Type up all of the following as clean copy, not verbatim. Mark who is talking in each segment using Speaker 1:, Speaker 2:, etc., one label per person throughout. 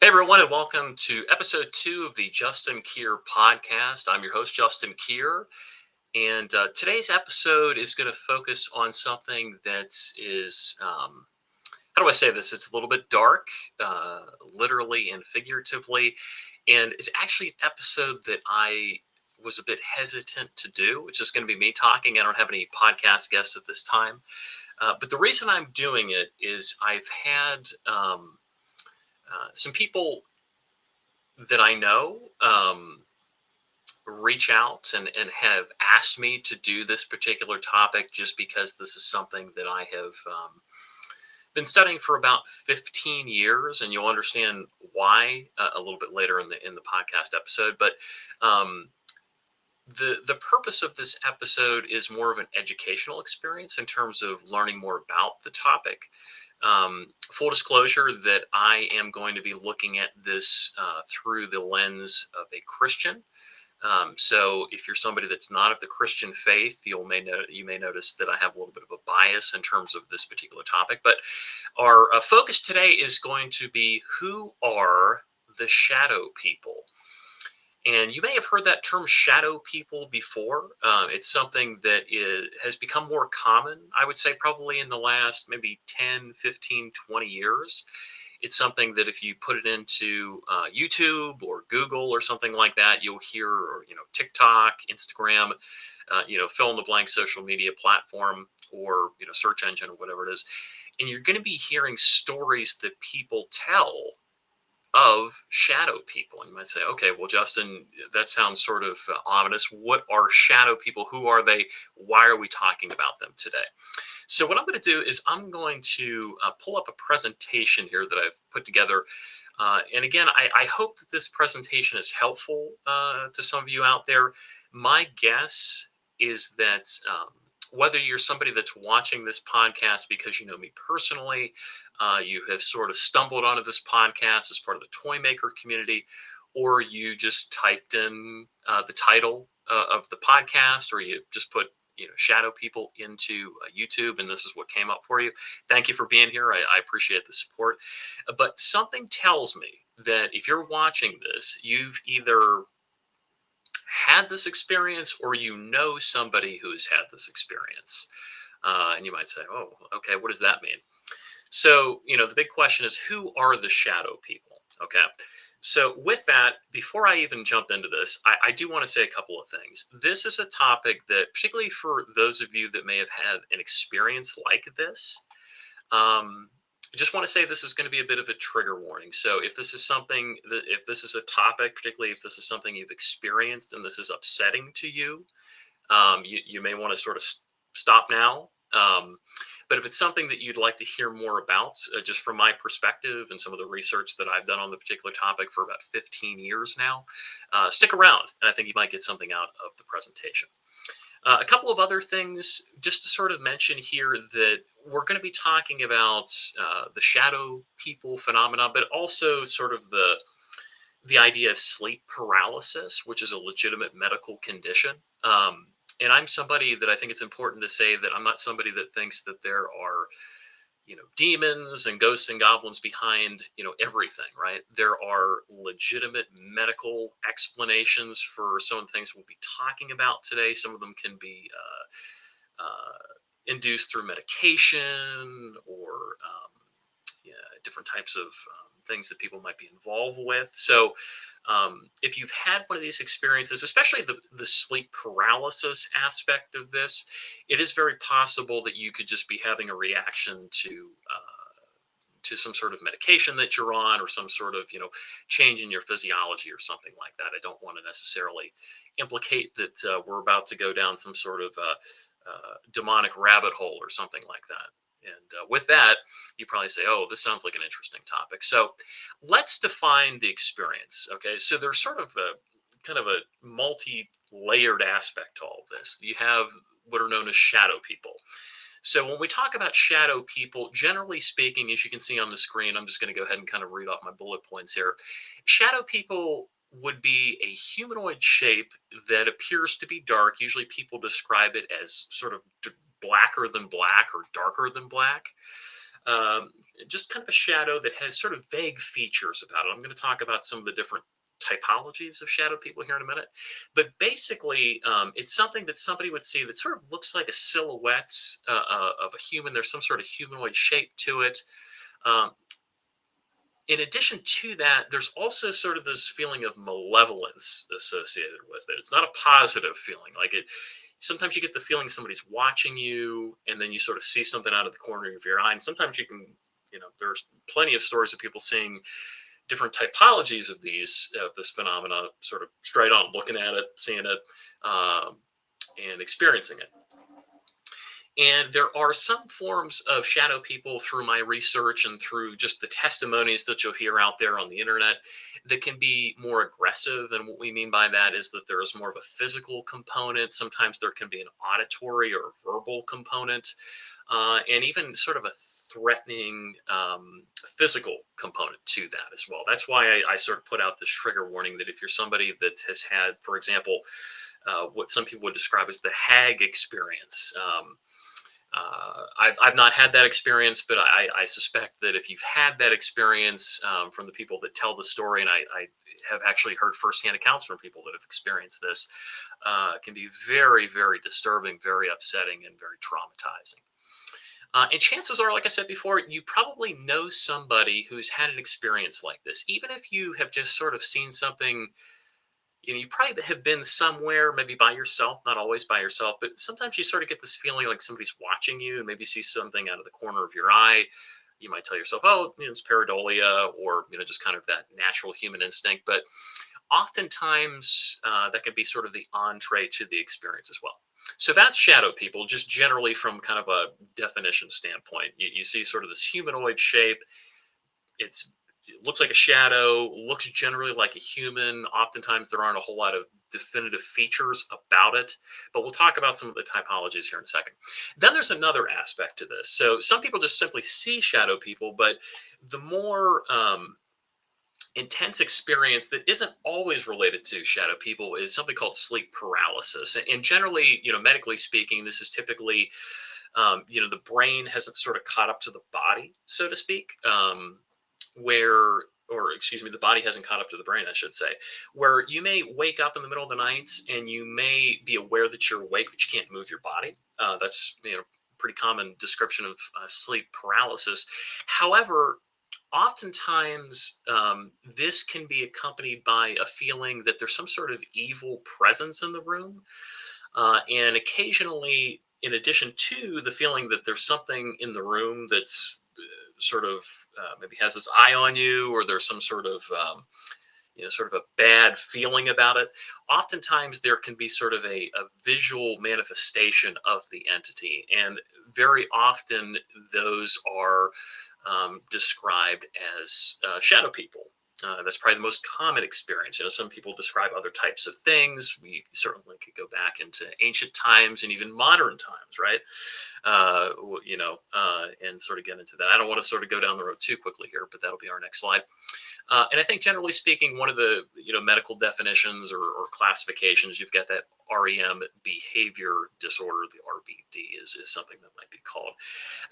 Speaker 1: everyone, and welcome to episode 2 of the Justin Kier podcast. I'm your host, Justin Kier, and today's episode is going to focus on something that is, how do I say this? It's a little bit dark, literally and figuratively, and it's actually an episode that I was a bit hesitant to do. It's just going to be me talking. I don't have any podcast guests at this time. But the reason I'm doing it is I've had some people that I know reach out and have asked me to do this particular topic just because this is something that I have been studying for about 15 years, and you'll understand why a little bit later in the podcast episode. But um, the purpose of this episode is more of an educational experience in terms of learning more about the topic. Full disclosure that I am going to be looking at this through the lens of a Christian. So if you're somebody that's not of the Christian faith, you may notice that I have a little bit of a bias in terms of this particular topic. But our focus today is going to be, who are the shadow people? And you may have heard that term shadow people before. It's something that has become more common, I would say, probably in the last maybe 10, 15, 20 years. It's something that if you put it into YouTube or Google or something like that, you'll hear, or, TikTok, Instagram, fill in the blank social media platform, or, search engine or whatever it is. And you're going to be hearing stories that people tell of shadow people. And you might say, okay, well, Justin, that sounds sort of ominous. What are shadow people? Who are they? Why are we talking about them today? So what I'm going to do is I'm going to pull up a presentation here that I've put together. And again, I hope that this presentation is helpful to some of you out there. My guess is that whether you're somebody that's watching this podcast because you know me personally, you have sort of stumbled onto this podcast as part of the toy maker community, or you just typed in the title of the podcast, or you just put shadow people into YouTube, and this is what came up for you. Thank you for being here. I appreciate the support. But something tells me that if you're watching this, you've either had this experience or you know somebody who's had this experience. And you might say, oh, okay, what does that mean? So, the big question is, who are the shadow people? Okay. So with that, before I even jump into this, I do want to say a couple of things. This is a topic that, particularly for those of you that may have had an experience like this, I just want to say this is going to be a bit of a trigger warning. So if this is if this is a topic, particularly if this is something you've experienced and this is upsetting to you, you may want to sort of stop now. But if it's something that you'd like to hear more about, just from my perspective and some of the research that I've done on the particular topic for about 15 years now, stick around, and I think you might get something out of the presentation. A couple of other things just to sort of mention here, that we're going to be talking about the shadow people phenomena, but also sort of the idea of sleep paralysis, which is a legitimate medical condition. And I'm somebody that I think it's important to say that I'm not somebody that thinks that there are, demons and ghosts and goblins behind, everything, right? There are legitimate medical explanations for some of the things we'll be talking about today. Some of them can be induced through medication, or yeah, different types of things that people might be involved with. So if you've had one of these experiences, especially the sleep paralysis aspect of this, it is very possible that you could just be having a reaction to some sort of medication that you're on, or some sort of change in your physiology or something like that. I don't want to necessarily implicate that we're about to go down some sort of demonic rabbit hole or something like that. And with that, you probably say, oh, this sounds like an interesting topic. So let's define the experience. Okay, so there's sort of a kind of a multi-layered aspect to all of this. You have what are known as shadow people. So when we talk about shadow people, generally speaking, as you can see on the screen, I'm just going to go ahead and kind of read off my bullet points here. Shadow people would be a humanoid shape that appears to be dark. Usually people describe it as sort of blacker than black or darker than black. Um, just kind of a shadow that has sort of vague features about it. I'm going to talk about some of the different typologies of shadow people here in a minute. But basically, it's something that somebody would see that sort of looks like a silhouette of a human. There's some sort of humanoid shape to it. Um, in addition to that, there's also sort of this feeling of malevolence associated with it. It's not a positive feeling. Like it, sometimes you get the feeling somebody's watching you, and then you sort of see something out of the corner of your eye. And sometimes you can, there's plenty of stories of people seeing different typologies of this phenomena, sort of straight on looking at it, seeing it, um, and experiencing it. And there are some forms of shadow people through my research and through just the testimonies that you'll hear out there on the internet that can be more aggressive. And what we mean by that is that there is more of a physical component. Sometimes there can be an auditory or verbal component, and even sort of a threatening physical component to that as well. That's why I sort of put out this trigger warning that if you're somebody that has had, for example, what some people would describe as the hag experience. I've not had that experience, but I suspect that if you've had that experience from the people that tell the story, and I have actually heard firsthand accounts from people that have experienced this, can be very, very disturbing, very upsetting, and very traumatizing. And chances are, like I said before, you probably know somebody who's had an experience like this. Even if you have just sort of seen something, you probably have been somewhere, maybe by yourself, not always by yourself, but sometimes you sort of get this feeling like somebody's watching you and maybe see something out of the corner of your eye. You might tell yourself, oh, it's pareidolia, or, just kind of that natural human instinct. But oftentimes that can be sort of the entree to the experience as well. So that's shadow people, just generally from kind of a definition standpoint. You see sort of this humanoid shape. It looks like a shadow, looks generally like a human. Oftentimes there aren't a whole lot of definitive features about it, but we'll talk about some of the typologies here in a second. Then there's another aspect to this. So some people just simply see shadow people, but the more intense experience that isn't always related to shadow people is something called sleep paralysis. And generally, medically speaking, this is typically, the brain hasn't sort of caught up to the body, so to speak. Or excuse me, the body hasn't caught up to the brain, I should say, where you may wake up in the middle of the night and you may be aware that you're awake, but you can't move your body. That's, pretty common description of sleep paralysis. However, oftentimes this can be accompanied by a feeling that there's some sort of evil presence in the room. And occasionally, in addition to the feeling that there's something in the room that's sort of maybe has its eye on you, or there's some sort of sort of a bad feeling about it. Oftentimes there can be sort of a visual manifestation of the entity, and very often those are described as shadow people. That's probably the most common experience. Some people describe other types of things. We certainly could go back into ancient times and even modern times, right? And sort of get into that. I don't want to sort of go down the road too quickly here, but that'll be our next slide. And I think generally speaking, one of the medical definitions or classifications, you've got that REM behavior disorder, the RBD is something that might be called.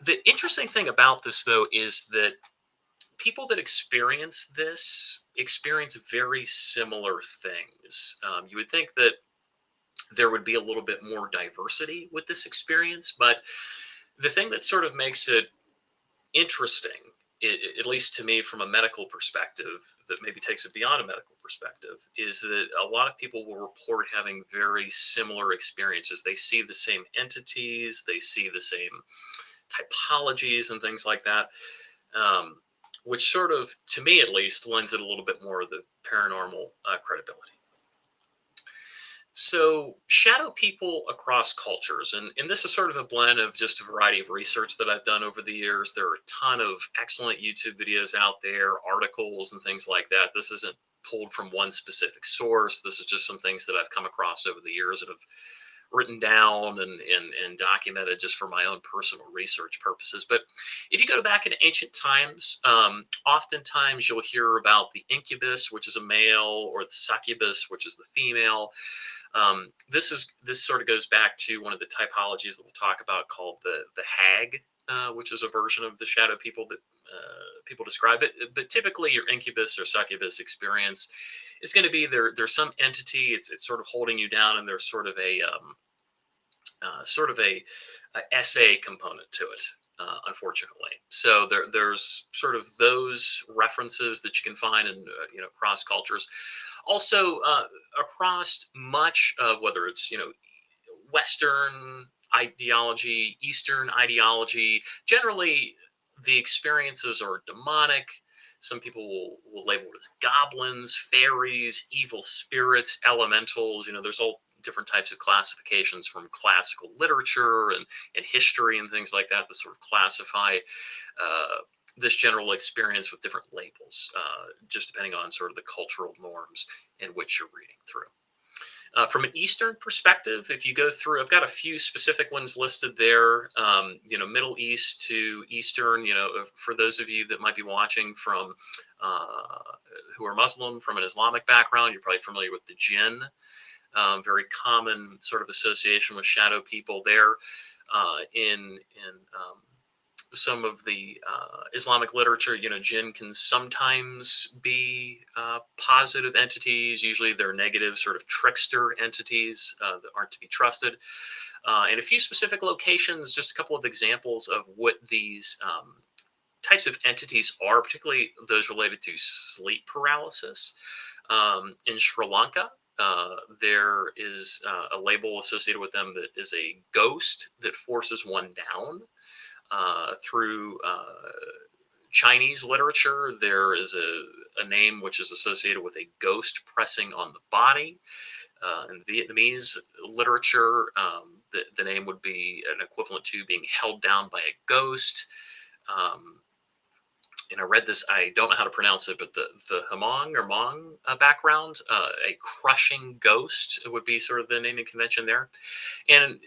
Speaker 1: The interesting thing about this, though, is that people that experience this experience very similar things. You would think that there would be a little bit more diversity with this experience, but the thing that sort of makes it interesting, at least to me from a medical perspective, that maybe takes it beyond a medical perspective, is that a lot of people will report having very similar experiences. They see the same entities, they see the same typologies and things like that, which sort of, to me at least, lends it a little bit more of the paranormal credibility. So shadow people across cultures, and this is sort of a blend of just a variety of research that I've done over the years. There are a ton of excellent YouTube videos out there, articles and things like that. This isn't pulled from one specific source. This is just some things that I've come across over the years that have written down and documented just for my own personal research purposes. But if you go back into ancient times, oftentimes you'll hear about the incubus, which is a male, or the succubus, which is the female. This sort of goes back to one of the typologies that we'll talk about called the hag which is a version of the shadow people that people describe it. But typically, your incubus or succubus experience is going to be there's some entity. It's sort of holding you down, and there's sort of a SA component to it. Unfortunately, so there's sort of those references that you can find in cross cultures. Also, across much of whether it's Western ideology, Eastern ideology, generally the experiences are demonic. Some people will label it as goblins, fairies, evil spirits, elementals. There's all different types of classifications from classical literature and history and things like that sort of classify this general experience with different labels, just depending on sort of the cultural norms in which you're reading through. From an Eastern perspective, if you go through, I've got a few specific ones listed there. Middle East to Eastern. For those of you that might be watching from who are Muslim from an Islamic background, you're probably familiar with the jinn. Very common sort of association with shadow people there. In some of the Islamic literature, jinn can sometimes be positive entities. Usually they're negative sort of trickster entities that aren't to be trusted. In a few specific locations, just a couple of examples of what these types of entities are, particularly those related to sleep paralysis. In Sri Lanka, there is a label associated with them that is a ghost that forces one down. Through Chinese literature, there is a name which is associated with a ghost pressing on the body. In Vietnamese literature, the name would be an equivalent to being held down by a ghost. And I read this, I don't know how to pronounce it, but the Hmong or Hmong background, a crushing ghost would be sort of the naming convention there. And,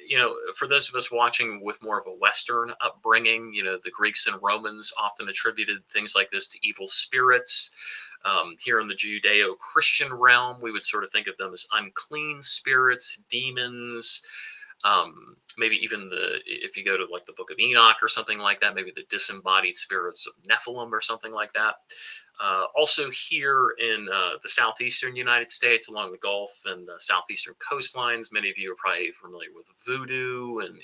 Speaker 1: for those of us watching with more of a Western upbringing, the Greeks and Romans often attributed things like this to evil spirits. Here in the Judeo-Christian realm, we would sort of think of them as unclean spirits, demons, maybe even if you go to like the Book of Enoch or something like that, maybe the disembodied spirits of Nephilim or something like that. Also here in the southeastern United States, along the Gulf and southeastern coastlines, many of you are probably familiar with voodoo and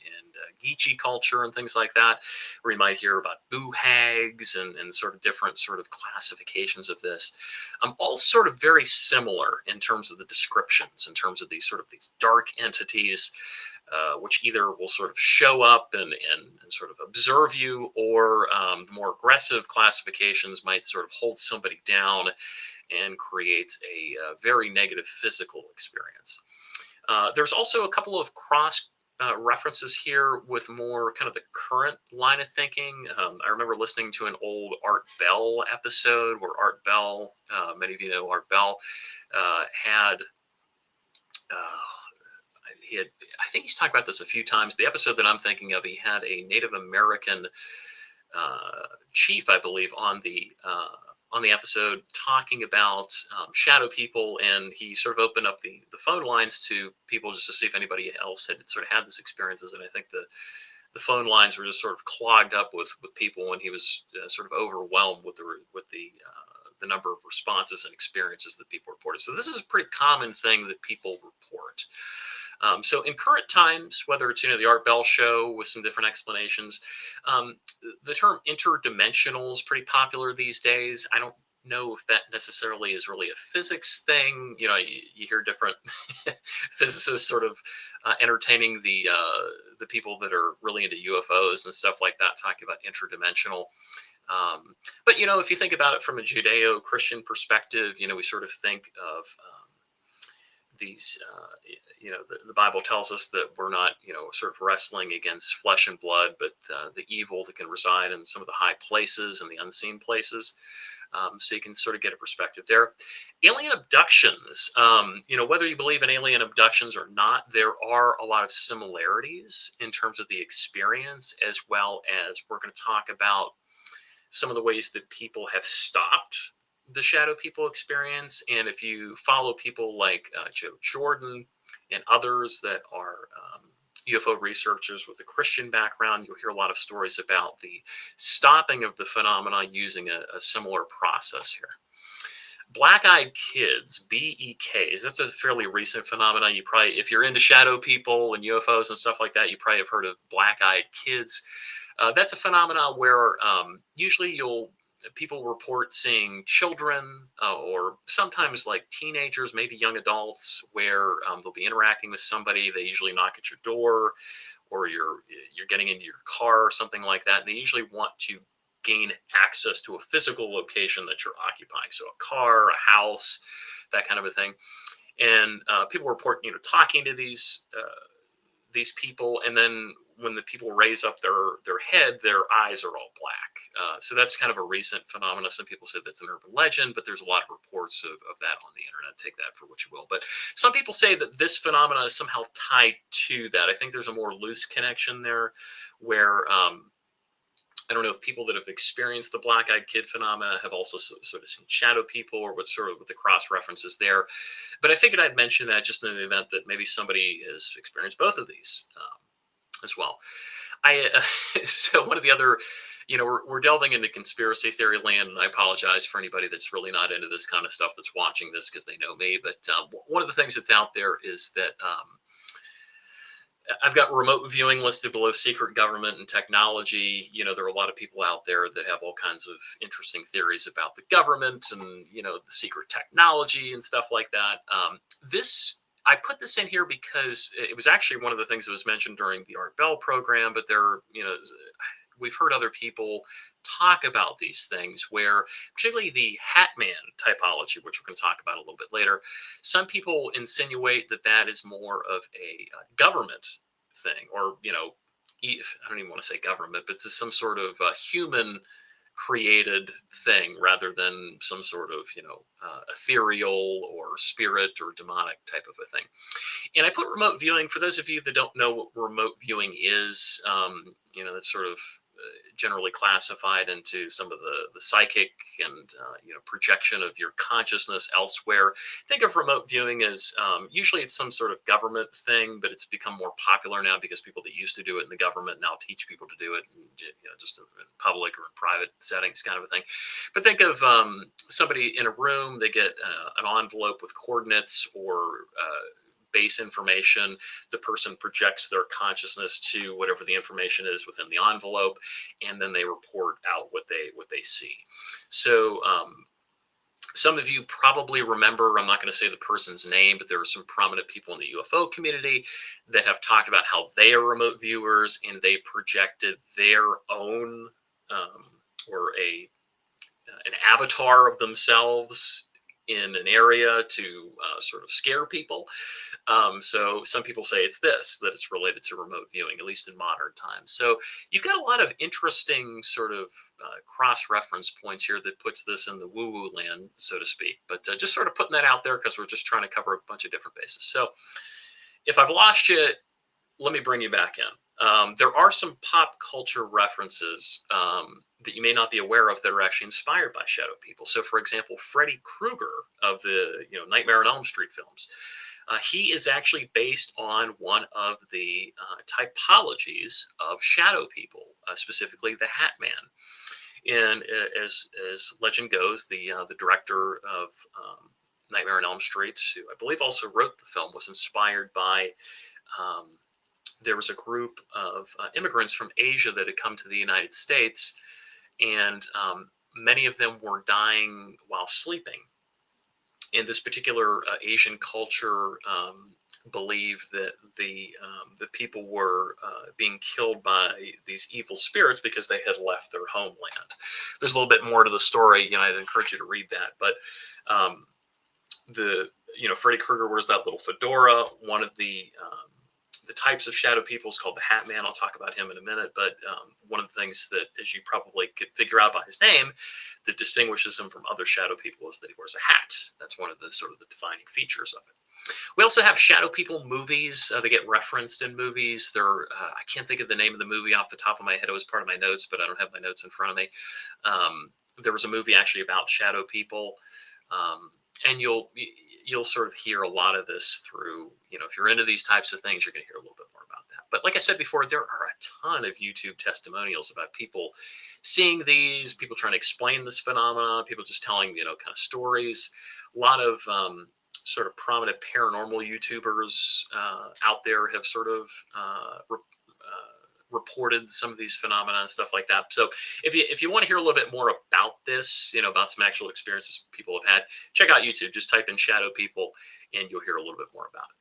Speaker 1: Geechee culture and things like that, where you might hear about boo hags and sort of different sort of classifications of this. All sort of very similar in terms of the descriptions, in terms of these dark entities, which either will sort of show up and sort of observe you, or the more aggressive classifications might sort of hold somebody down and creates a very negative physical experience. There's also a couple of cross references here with more kind of the current line of thinking. I remember listening to an old Art Bell episode where Art Bell, many of you know Art Bell, had I think he's talked about this a few times. The episode that I'm thinking of, he had a Native American chief, I believe, on the episode talking about shadow people, and he sort of opened up the phone lines to people just to see if anybody else had sort of had this experiences. And I think the phone lines were just sort of clogged up with people, and he was sort of overwhelmed with the number of responses and experiences that people reported. So this is a pretty common thing that people report. So in current times, whether it's the Art Bell show with some different explanations, the term interdimensional is pretty popular these days. I don't know if that necessarily is really a physics thing. You hear different physicists sort of entertaining the people that are really into UFOs and stuff like that, talking about interdimensional. But if you think about it from a Judeo-Christian perspective, we sort of think of these, the Bible tells us that we're not, sort of wrestling against flesh and blood, but the evil that can reside in some of the high places and the unseen places. So you can sort of get a perspective there. Alien abductions, whether you believe in alien abductions or not, there are a lot of similarities in terms of the experience, as well as we're going to talk about some of the ways that people have stopped the shadow people experience. And if you follow people like Joe Jordan and others that are UFO researchers with a Christian background, you'll hear a lot of stories about the stopping of the phenomena using a similar process here. Black-eyed kids, BEKs, that's a fairly recent phenomenon. You probably, if you're into shadow people and UFOs and stuff like that, you probably have heard of black-eyed kids. That's a phenomenon where usually people report seeing children or sometimes like teenagers, maybe young adults, where they'll be interacting with somebody. They usually knock at your door, or you're getting into your car or something like that. And they usually want to gain access to a physical location that you're occupying, so a car, a house, that kind of a thing. And people report, talking to these people, and then when the people raise up their head, their eyes are all black. So that's kind of a recent phenomenon. Some people say that's an urban legend, but there's a lot of reports of that on the internet. Take that for what you will. But some people say that this phenomenon is somehow tied to that. I think there's a more loose connection there, where I don't know if people that have experienced the black-eyed kid phenomena have also sort of seen shadow people, or what sort of with the cross references there. But I figured I'd mention that just in the event that maybe somebody has experienced both of these as well. So one of the other, we're delving into conspiracy theory land, and I apologize for anybody that's really not into this kind of stuff that's watching this, because they know me. But one of the things that's out there is that I've got remote viewing listed below secret government and technology. There are a lot of people out there that have all kinds of interesting theories about the government and, the secret technology and stuff like that. I put this in here because it was actually one of the things that was mentioned during the Art Bell program, but we've heard other people talk about these things, where particularly the Hat Man typology, which we're going to talk about a little bit later, some people insinuate that is more of a government thing, or I don't even want to say government, but it's some sort of human created thing, rather than some sort of ethereal or spirit or demonic type of a thing. And I put remote viewing, for those of you that don't know what remote viewing is, that's sort of generally classified into some of the psychic and projection of your consciousness elsewhere. Think of remote viewing as usually it's some sort of government thing, but it's become more popular now because people that used to do it in the government now teach people to do it, just in public or in private settings, kind of a thing. But think of somebody in a room, they get an envelope with coordinates or base information. The person projects their consciousness to whatever the information is within the envelope, and then they report out what they see. So some of you probably remember, I'm not going to say the person's name, but there are some prominent people in the UFO community that have talked about how they are remote viewers, and they projected their own or an avatar of themselves in an area to sort of scare people. So some people say that it's related to remote viewing, at least in modern times. So you've got a lot of interesting sort of cross-reference points here that puts this in the woo-woo land, so to speak. But just sort of putting that out there because we're just trying to cover a bunch of different bases. So if I've lost you, let me bring you back in. There are some pop culture references that you may not be aware of that are actually inspired by shadow people. So, for example, Freddy Krueger of the Nightmare on Elm Street films, he is actually based on one of the typologies of shadow people, specifically the Hat Man. And as legend goes, the director of Nightmare on Elm Street, who I believe also wrote the film, was inspired by there was a group of immigrants from Asia that had come to the United States, and many of them were dying while sleeping. And this particular Asian culture believed that the people were being killed by these evil spirits because they had left their homeland. There's a little bit more to the story. I'd encourage you to read that. But Freddy Krueger wears that little fedora. One of the types of shadow people is called the Hat Man. I'll talk about him in a minute, but one of the things that, as you probably could figure out by his name, that distinguishes him from other shadow people is that he wears a hat. That's one of the sort of the defining features of it. We also have shadow people movies. They get referenced in movies. I can't think of the name of the movie off the top of my head. It was part of my notes, but I don't have my notes in front of me. There was a movie actually about shadow people. And you'll sort of hear a lot of this through, if you're into these types of things, you're going to hear a little bit more about that. But like I said before, there are a ton of YouTube testimonials about people seeing these, people trying to explain this phenomena, people just telling, kind of stories. A lot of sort of prominent paranormal YouTubers out there have sort of reported some of these phenomena and stuff like that. So if you want to hear a little bit more about this, about some actual experiences people have had, check out YouTube. Just type in shadow people and you'll hear a little bit more about it.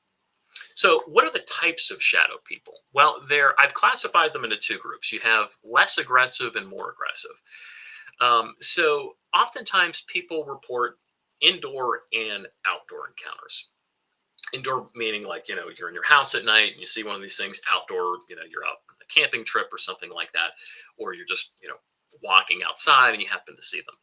Speaker 1: So what are the types of shadow people? Well, I've classified them into two groups. You have less aggressive and more aggressive. So oftentimes people report indoor and outdoor encounters. Indoor meaning like, you're in your house at night and you see one of these things. Outdoor, you're out on a camping trip or something like that, or you're just, walking outside and you happen to see them.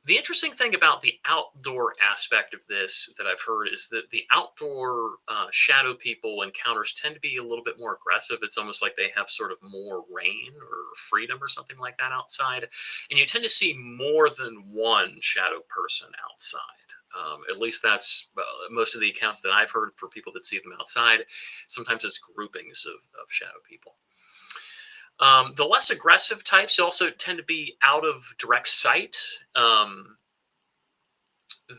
Speaker 1: The interesting thing about the outdoor aspect of this that I've heard is that the outdoor shadow people encounters tend to be a little bit more aggressive. It's almost like they have sort of more reign or freedom or something like that outside. And you tend to see more than one shadow person outside. At least that's most of the accounts that I've heard for people that see them outside. Sometimes it's groupings of shadow people. The less aggressive types also tend to be out of direct sight.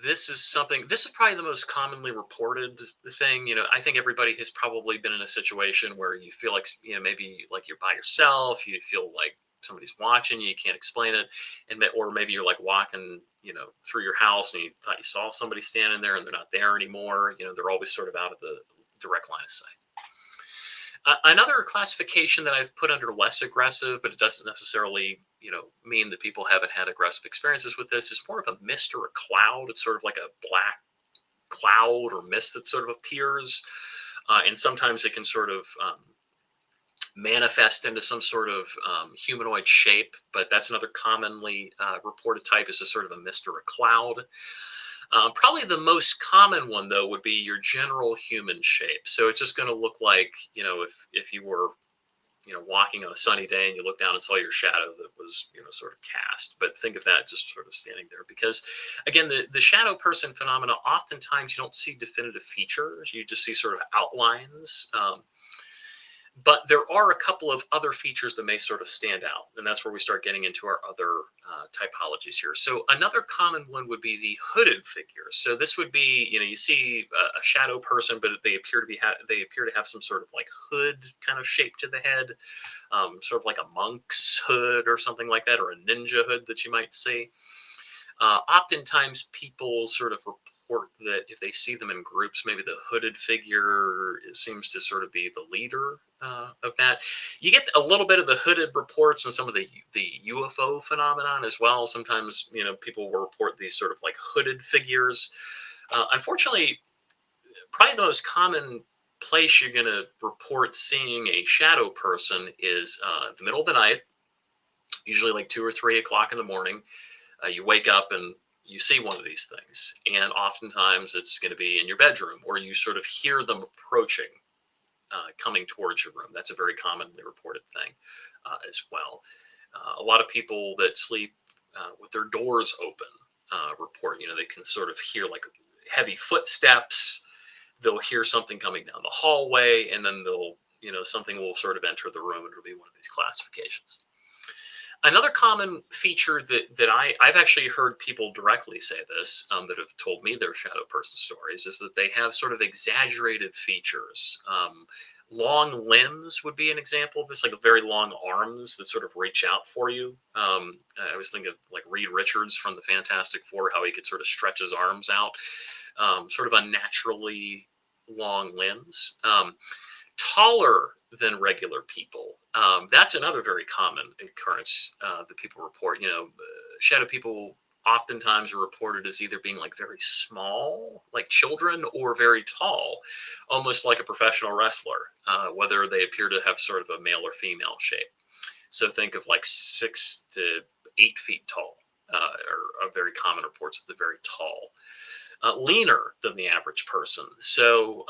Speaker 1: This is probably the most commonly reported thing. I think everybody has probably been in a situation where you feel like, maybe like you're by yourself, you feel like somebody's watching you, you can't explain it. Or maybe you're like walking, through your house and you thought you saw somebody standing there and they're not there anymore. They're always sort of out of the direct line of sight. Another classification that I've put under less aggressive, but it doesn't necessarily, mean that people haven't had aggressive experiences with this, is more of a mist or a cloud. It's sort of like a black cloud or mist that sort of appears. And sometimes it can sort of manifest into some sort of humanoid shape, but that's another commonly reported type, is a sort of a mist or a cloud. Probably the most common one, though, would be your general human shape. So it's just going to look like, if you were, walking on a sunny day and you look down and saw your shadow that was, sort of cast. But think of that just sort of standing there. Because, again, the shadow person phenomena, oftentimes you don't see definitive features. You just see sort of outlines. But there are a couple of other features that may sort of stand out, and that's where we start getting into our other typologies here. So another common one would be the hooded figures. So this would be, you see a shadow person, but they appear to have some sort of like hood kind of shape to the head, sort of like a monk's hood or something like that, or a ninja hood that you might see. Oftentimes people sort of report that if they see them in groups, maybe the hooded figure seems to sort of be the leader of that. You get a little bit of the hooded reports and some of the UFO phenomenon as well. Sometimes, people will report these sort of like hooded figures. Unfortunately, probably the most common place you're going to report seeing a shadow person is the middle of the night, usually like 2 or 3 o'clock in the morning. You wake up and you see one of these things, and oftentimes it's going to be in your bedroom, or you sort of hear them approaching, coming towards your room. That's a very commonly reported thing as well. A lot of people that sleep with their doors open report, they can sort of hear like heavy footsteps. They'll hear something coming down the hallway, and then something will sort of enter the room, and it'll be one of these classifications. Another common feature that I've actually heard people directly say this, that have told me their shadow person stories, is that they have sort of exaggerated features. Long limbs would be an example of this, like very long arms that sort of reach out for you. I was thinking of like Reed Richards from the Fantastic Four, how he could sort of stretch his arms out, sort of unnaturally long limbs. Taller than regular people. That's another very common occurrence that people report. Shadow people oftentimes are reported as either being like very small, like children, or very tall, almost like a professional wrestler, whether they appear to have sort of a male or female shape. So think of like 6 to 8 feet tall, are very common reports that they're very tall. Leaner than the average person. So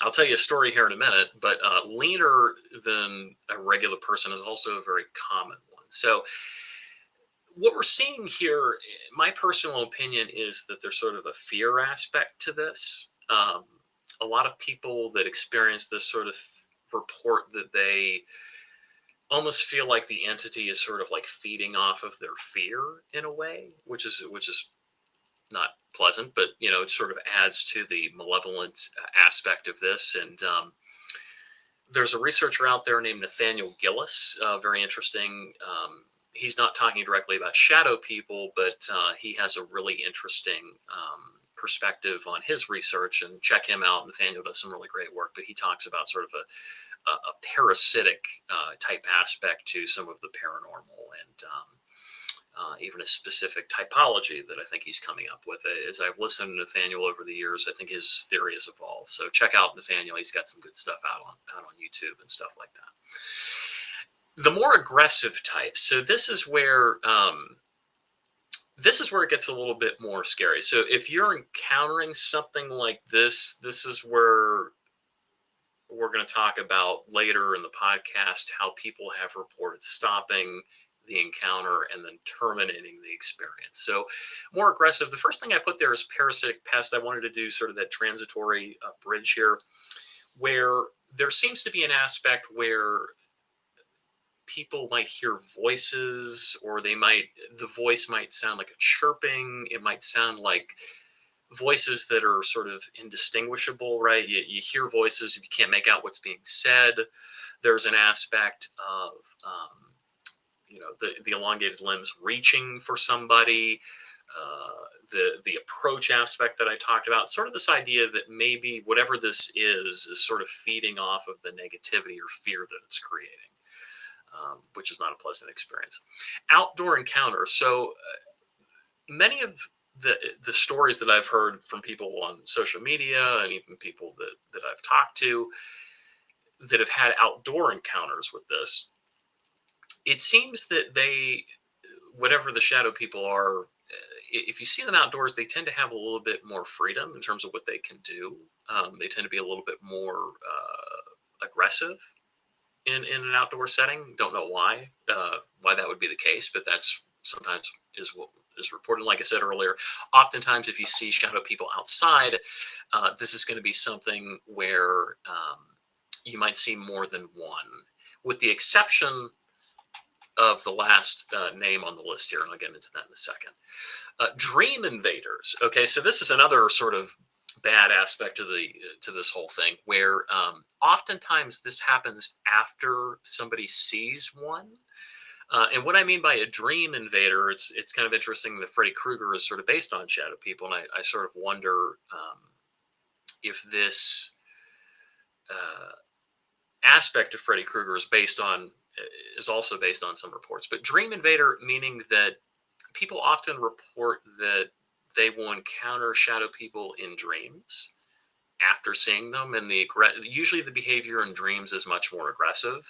Speaker 1: I'll tell you a story here in a minute, but leaner than a regular person is also a very common one. So what we're seeing here, my personal opinion, is that there's sort of a fear aspect to this. a lot of people that experience this sort of report that they almost feel like the entity is sort of like feeding off of their fear in a way, which is not pleasant, but it sort of adds to the malevolent aspect of this. And there's a researcher out there named Nathaniel Gillis, very interesting. He's not talking directly about shadow people, but he has a really interesting perspective on his research, and check him out. Nathaniel does some really great work, but he talks about sort of a parasitic type aspect to some of the paranormal, and even a specific typology that I think he's coming up with. As I've listened to Nathaniel over the years, I think his theory has evolved. So check out Nathaniel. He's got some good stuff out on YouTube and stuff like that. The more aggressive types. So this is where it gets a little bit more scary. So if you're encountering something like this is where we're going to talk about later in the podcast how people have reported stopping the encounter and then terminating the experience. So more aggressive. The first thing I put there is parasitic pest. I wanted to do sort of that transitory bridge here, where there seems to be an aspect where people might hear voices, or the voice might sound like a chirping. It might sound like voices that are sort of indistinguishable, right? You hear voices, you can't make out what's being said. There's an aspect of the elongated limbs reaching for somebody, the approach aspect that I talked about, sort of this idea that maybe whatever this is sort of feeding off of the negativity or fear that it's creating, which is not a pleasant experience. Outdoor encounters. So many of the stories that I've heard from people on social media, and even people that I've talked to that have had outdoor encounters with this, it seems that whatever the shadow people are, if you see them outdoors, they tend to have a little bit more freedom in terms of what they can do. They tend to be a little bit more aggressive in an outdoor setting. Don't know why that would be the case, but that's sometimes is what is reported. Like I said earlier, oftentimes if you see shadow people outside, this is going to be something where you might see more than one, with the exception of the last name on the list here, and I'll get into that in a second. Dream invaders. Okay, so this is another sort of bad aspect to this whole thing, where oftentimes this happens after somebody sees one. And what I mean by a dream invader, it's kind of interesting that Freddy Krueger is sort of based on shadow people, and I sort of wonder if this aspect of Freddy Krueger is also based on some reports. But dream invader, meaning that people often report that they will encounter shadow people in dreams after seeing them, and usually the behavior in dreams is much more aggressive.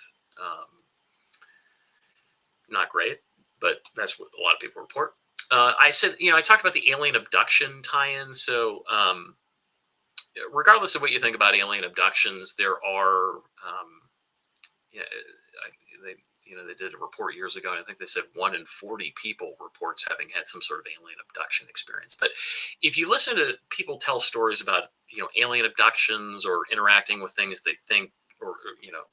Speaker 1: Not great, but that's what a lot of people report. I talked about the alien abduction tie-in. So regardless of what you think about alien abductions, there are they did a report years ago, and I think they said 1 in 40 people reports having had some sort of alien abduction experience. But if you listen to people tell stories about alien abductions or interacting with things they think or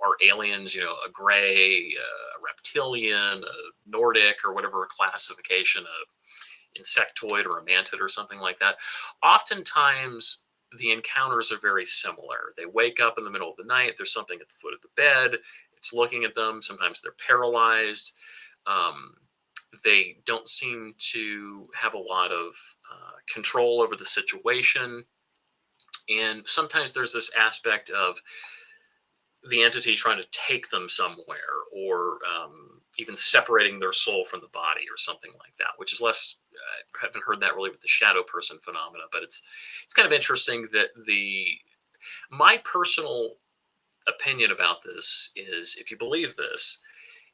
Speaker 1: are aliens, a gray, a reptilian, a Nordic, or whatever classification, a insectoid or a mantid or something like that, oftentimes the encounters are very similar. They wake up in the middle of the night, there's something at the foot of the bed, it's looking at them. Sometimes they're paralyzed. They don't seem to have a lot of control over the situation. And sometimes there's this aspect of the entity trying to take them somewhere, or even separating their soul from the body or something like that, which is less, I haven't heard that really with the shadow person phenomena, but it's kind of interesting that my personal opinion about this is, if you believe this,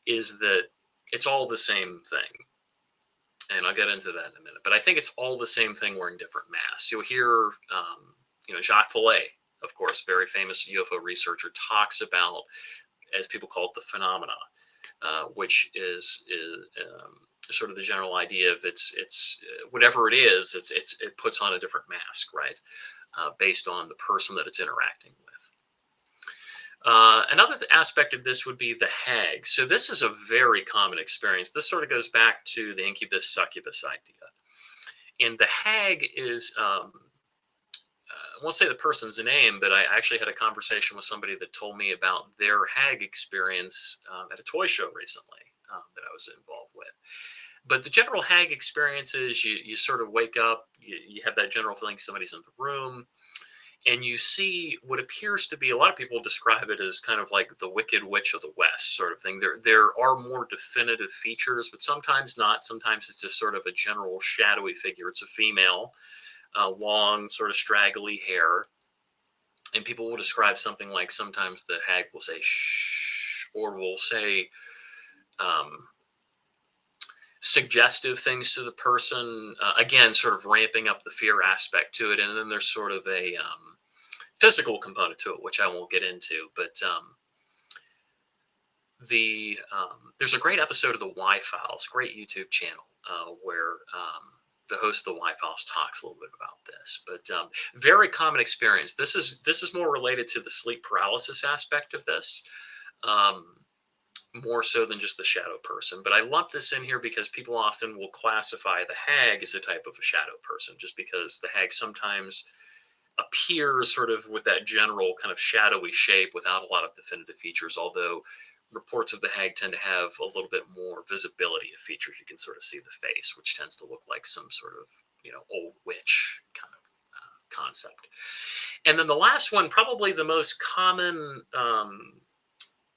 Speaker 1: is that it's all the same thing. And I'll get into that in a minute, but I think it's all the same thing wearing different masks. You'll hear, Jacques Vallée, of course, very famous UFO researcher, talks about, as people call it, the phenomena, which is sort of the general idea of it's whatever it is, it puts on a different mask, right? based on the person that it's interacting with. Another aspect of this would be the hag. So this is a very common experience. This sort of goes back to the incubus succubus idea. And the hag is, I won't say the person's name, but I actually had a conversation with somebody that told me about their hag experience at a toy show recently that I was involved with. But the general hag experience is you sort of wake up, you have that general feeling somebody's in the room, and you see what appears to be, a lot of people describe it as kind of like the Wicked Witch of the West sort of thing. There are more definitive features, but sometimes not. Sometimes it's just sort of a general shadowy figure. It's a female, long, sort of straggly hair. And people will describe something like, sometimes the hag will say, shh, or will say suggestive things to the person, again, sort of ramping up the fear aspect to it. And then there's sort of a physical component to it, which I won't get into, but there's a great episode of the Y-Files, great YouTube channel, where the host of the Y-Files talks a little bit about this. But very common experience. This is more related to the sleep paralysis aspect of this, more so than just the shadow person. But I lump this in here because people often will classify the hag as a type of a shadow person, just because the hag sometimes appears sort of with that general kind of shadowy shape without a lot of definitive features, although reports of the hag tend to have a little bit more visibility of features. You can sort of see the face, which tends to look like some sort of, old witch kind of concept. And then the last one, probably the most common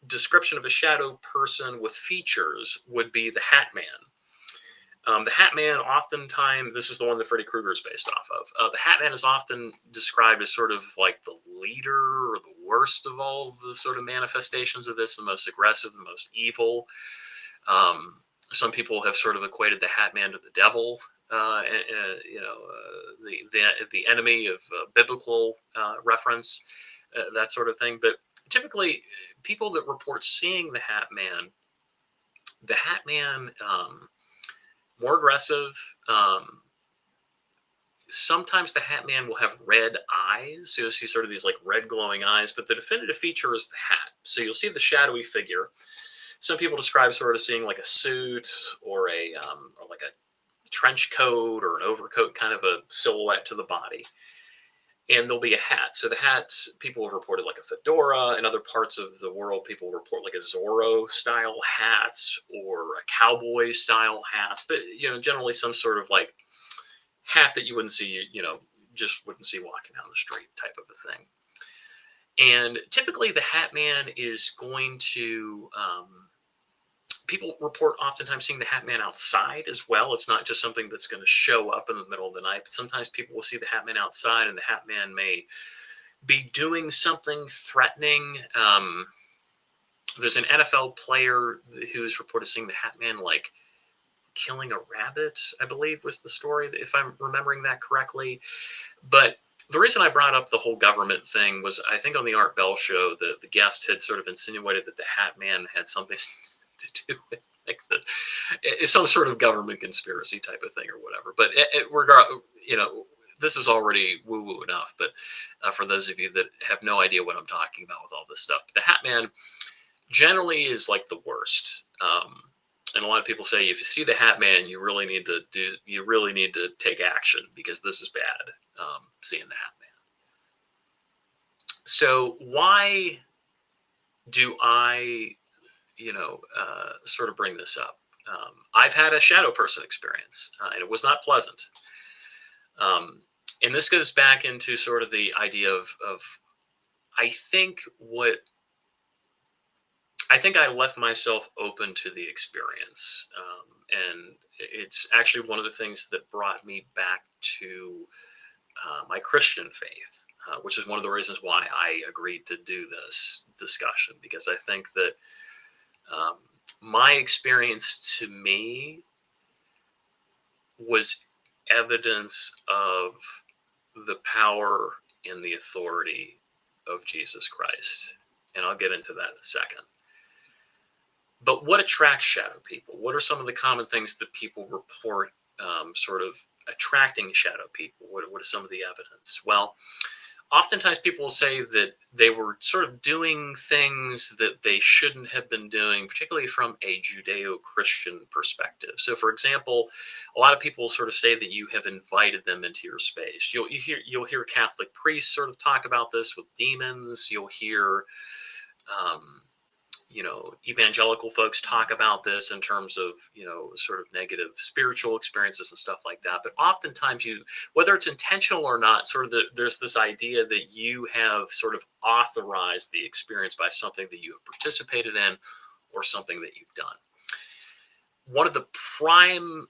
Speaker 1: description of a shadow person with features, would be the Hat Man. The Hat Man, oftentimes, this is the one that Freddy Krueger is based off of. The Hat Man is often described as sort of like the leader or the worst of all the sort of manifestations of this, the most aggressive, the most evil. Some people have sort of equated the Hat Man to the devil, the enemy of biblical reference, that sort of thing. But typically, people that report seeing the Hat Man, more aggressive. Sometimes the Hat Man will have red eyes. So you'll see sort of these like red glowing eyes, but the definitive feature is the hat. So you'll see the shadowy figure. Some people describe sort of seeing like a suit or or like a trench coat or an overcoat, kind of a silhouette to the body. And there'll be a hat. So the hat, people have reported like a fedora. In other parts of the world, people report like a Zorro style hats or a cowboy style hat. But, generally some sort of like hat that you wouldn't see, just wouldn't see walking down the street type of a thing. And typically the Hat Man is going to, people report oftentimes seeing the Hat Man outside as well. It's not just something that's going to show up in the middle of the night, but sometimes people will see the Hat Man outside, and the Hat Man may be doing something threatening. There's an NFL player who's reported seeing the Hat Man like killing a rabbit, I believe was the story, if I'm remembering that correctly. But the reason I brought up the whole government thing was, I think on the Art Bell show, the guest had sort of insinuated that the Hat Man had something to do with like some sort of government conspiracy type of thing or whatever. But this is already woo-woo enough. But for those of you that have no idea what I'm talking about with all this stuff, the Hat Man generally is like the worst. And a lot of people say, if you see the Hat Man, you really need to take action, because this is bad, seeing the Hat Man. So why do I, sort of bring this up? I've had a shadow person experience, and it was not pleasant. And this goes back into sort of the idea of I think I left myself open to the experience. And it's actually one of the things that brought me back to my Christian faith, which is one of the reasons why I agreed to do this discussion, because I think that my experience, to me, was evidence of the power and the authority of Jesus Christ. And I'll get into that in a second. But what attracts shadow people? What are some of the common things that people report sort of attracting shadow people? What is some of the evidence? Well, oftentimes people will say that they were sort of doing things that they shouldn't have been doing, particularly from a Judeo-Christian perspective. So, for example, a lot of people will sort of say that you have invited them into your space. You'll hear Catholic priests sort of talk about this with demons. You'll hear evangelical folks talk about this in terms of, sort of negative spiritual experiences and stuff like that. But oftentimes whether it's intentional or not, sort of there's this idea that you have sort of authorized the experience by something that you have participated in or something that you've done. One of the prime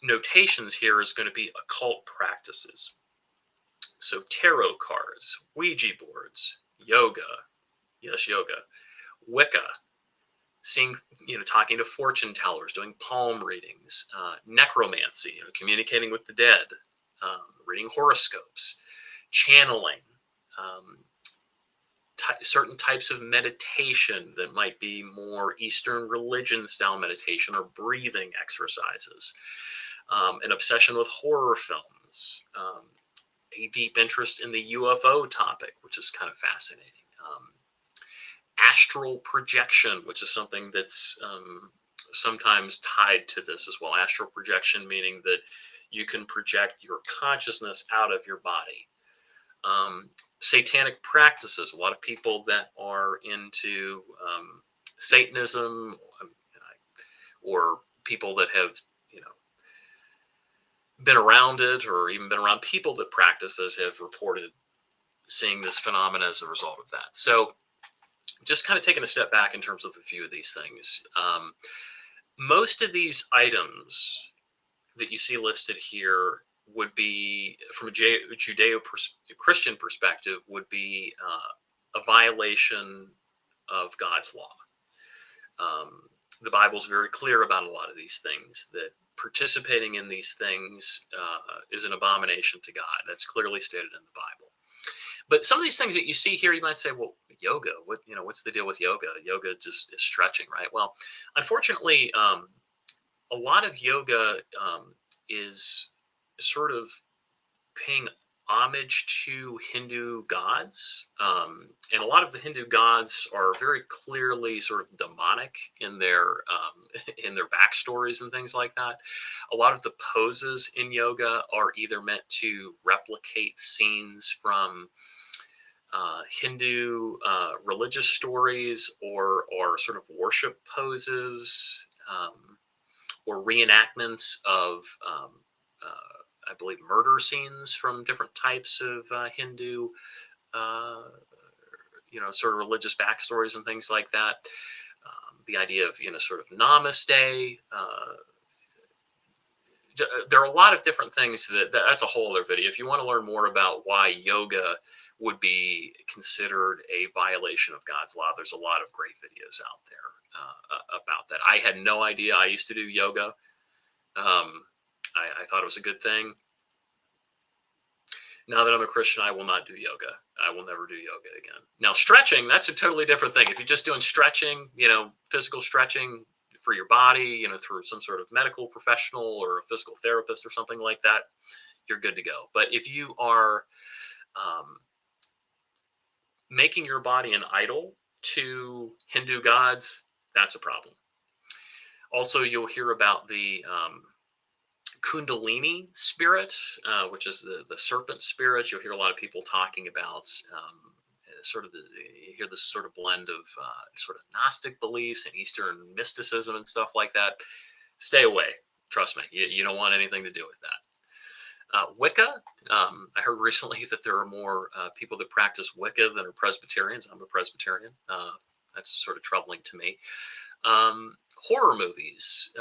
Speaker 1: notations here is going to be occult practices. So tarot cards, Ouija boards, yoga, yes, yoga, Wicca, talking to fortune tellers, doing palm readings, necromancy, communicating with the dead, reading horoscopes, channeling, certain types of meditation that might be more Eastern religion style meditation or breathing exercises, an obsession with horror films, a deep interest in the UFO topic, which is kind of fascinating. Astral projection, which is something that's sometimes tied to this as well. Astral projection meaning that you can project your consciousness out of your body. Satanic practices. A lot of people that are into Satanism, or people that have been around it, or even been around people that practice this, have reported seeing this phenomenon as a result of that. So just kind of taking a step back in terms of a few of these things. Most of these items that you see listed here would be, from a Judeo-Christian perspective, would be a violation of God's law. The Bible's very clear about a lot of these things, that participating in these things is an abomination to God. That's clearly stated in the Bible. But some of these things that you see here, you might say, well, yoga, what's the deal with yoga? Yoga just is stretching, right? Well, unfortunately, a lot of yoga is sort of paying homage to Hindu gods. And a lot of the Hindu gods are very clearly sort of demonic in their backstories and things like that. A lot of the poses in yoga are either meant to replicate scenes from Hindu religious stories, or sort of worship poses, or reenactments of, I believe, murder scenes from different types of Hindu, sort of religious backstories and things like that. The idea of, sort of namaste. There are a lot of different things that's a whole other video. If you want to learn more about why yoga would be considered a violation of God's law, there's a lot of great videos out there about that. I had no idea. I used to do yoga. I thought it was a good thing. Now that I'm a Christian, I will not do yoga. I will never do yoga again. Now, stretching, that's a totally different thing. If you're just doing stretching, physical stretching for your body, through some sort of medical professional or a physical therapist or something like that, you're good to go. But if you are making your body an idol to Hindu gods, that's a problem. Also, you'll hear about the Kundalini spirit, which is the serpent spirit. You'll hear a lot of people talking about you hear this sort of blend of sort of Gnostic beliefs and Eastern mysticism and stuff like that. Stay away. Trust me, you don't want anything to do with that. Wicca. I heard recently that there are more people that practice Wicca than are Presbyterians. I'm a Presbyterian. That's sort of troubling to me. Horror movies.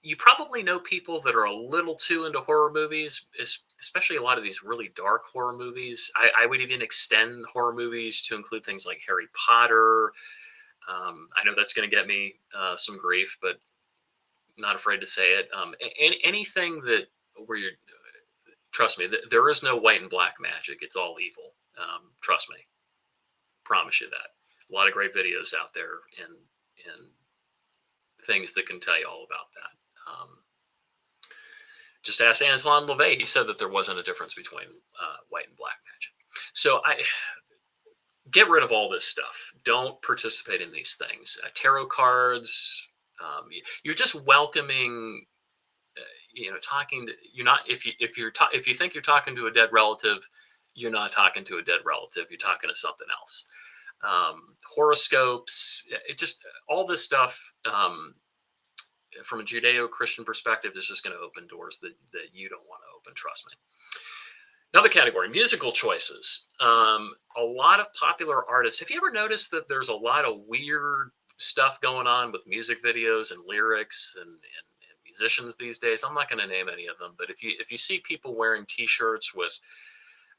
Speaker 1: You probably know people that are a little too into horror movies, especially a lot of these really dark horror movies. I would even extend horror movies to include things like Harry Potter. I know that's going to get me some grief, but not afraid to say it. Anything where you're, trust me, there is no white and black magic. It's all evil. Trust me. Promise you that. A lot of great videos out there and things that can tell you all about that. Just ask Antoine LaVey. He said that there wasn't a difference between white and black magic. So I get rid of all this stuff. Don't participate in these things. Tarot cards. You're just welcoming. Talking to you're not if you think you're talking to a dead relative, you're not talking to a dead relative. You're talking to something else. Horoscopes. It just all this stuff. From a Judeo-Christian perspective, is just going to open doors that you don't want to open. Trust me. Another category, musical choices. A lot of popular artists. Have you ever noticed that there's a lot of weird stuff going on with music videos and lyrics and musicians these days? I'm not going to name any of them, but if you see people wearing T-shirts with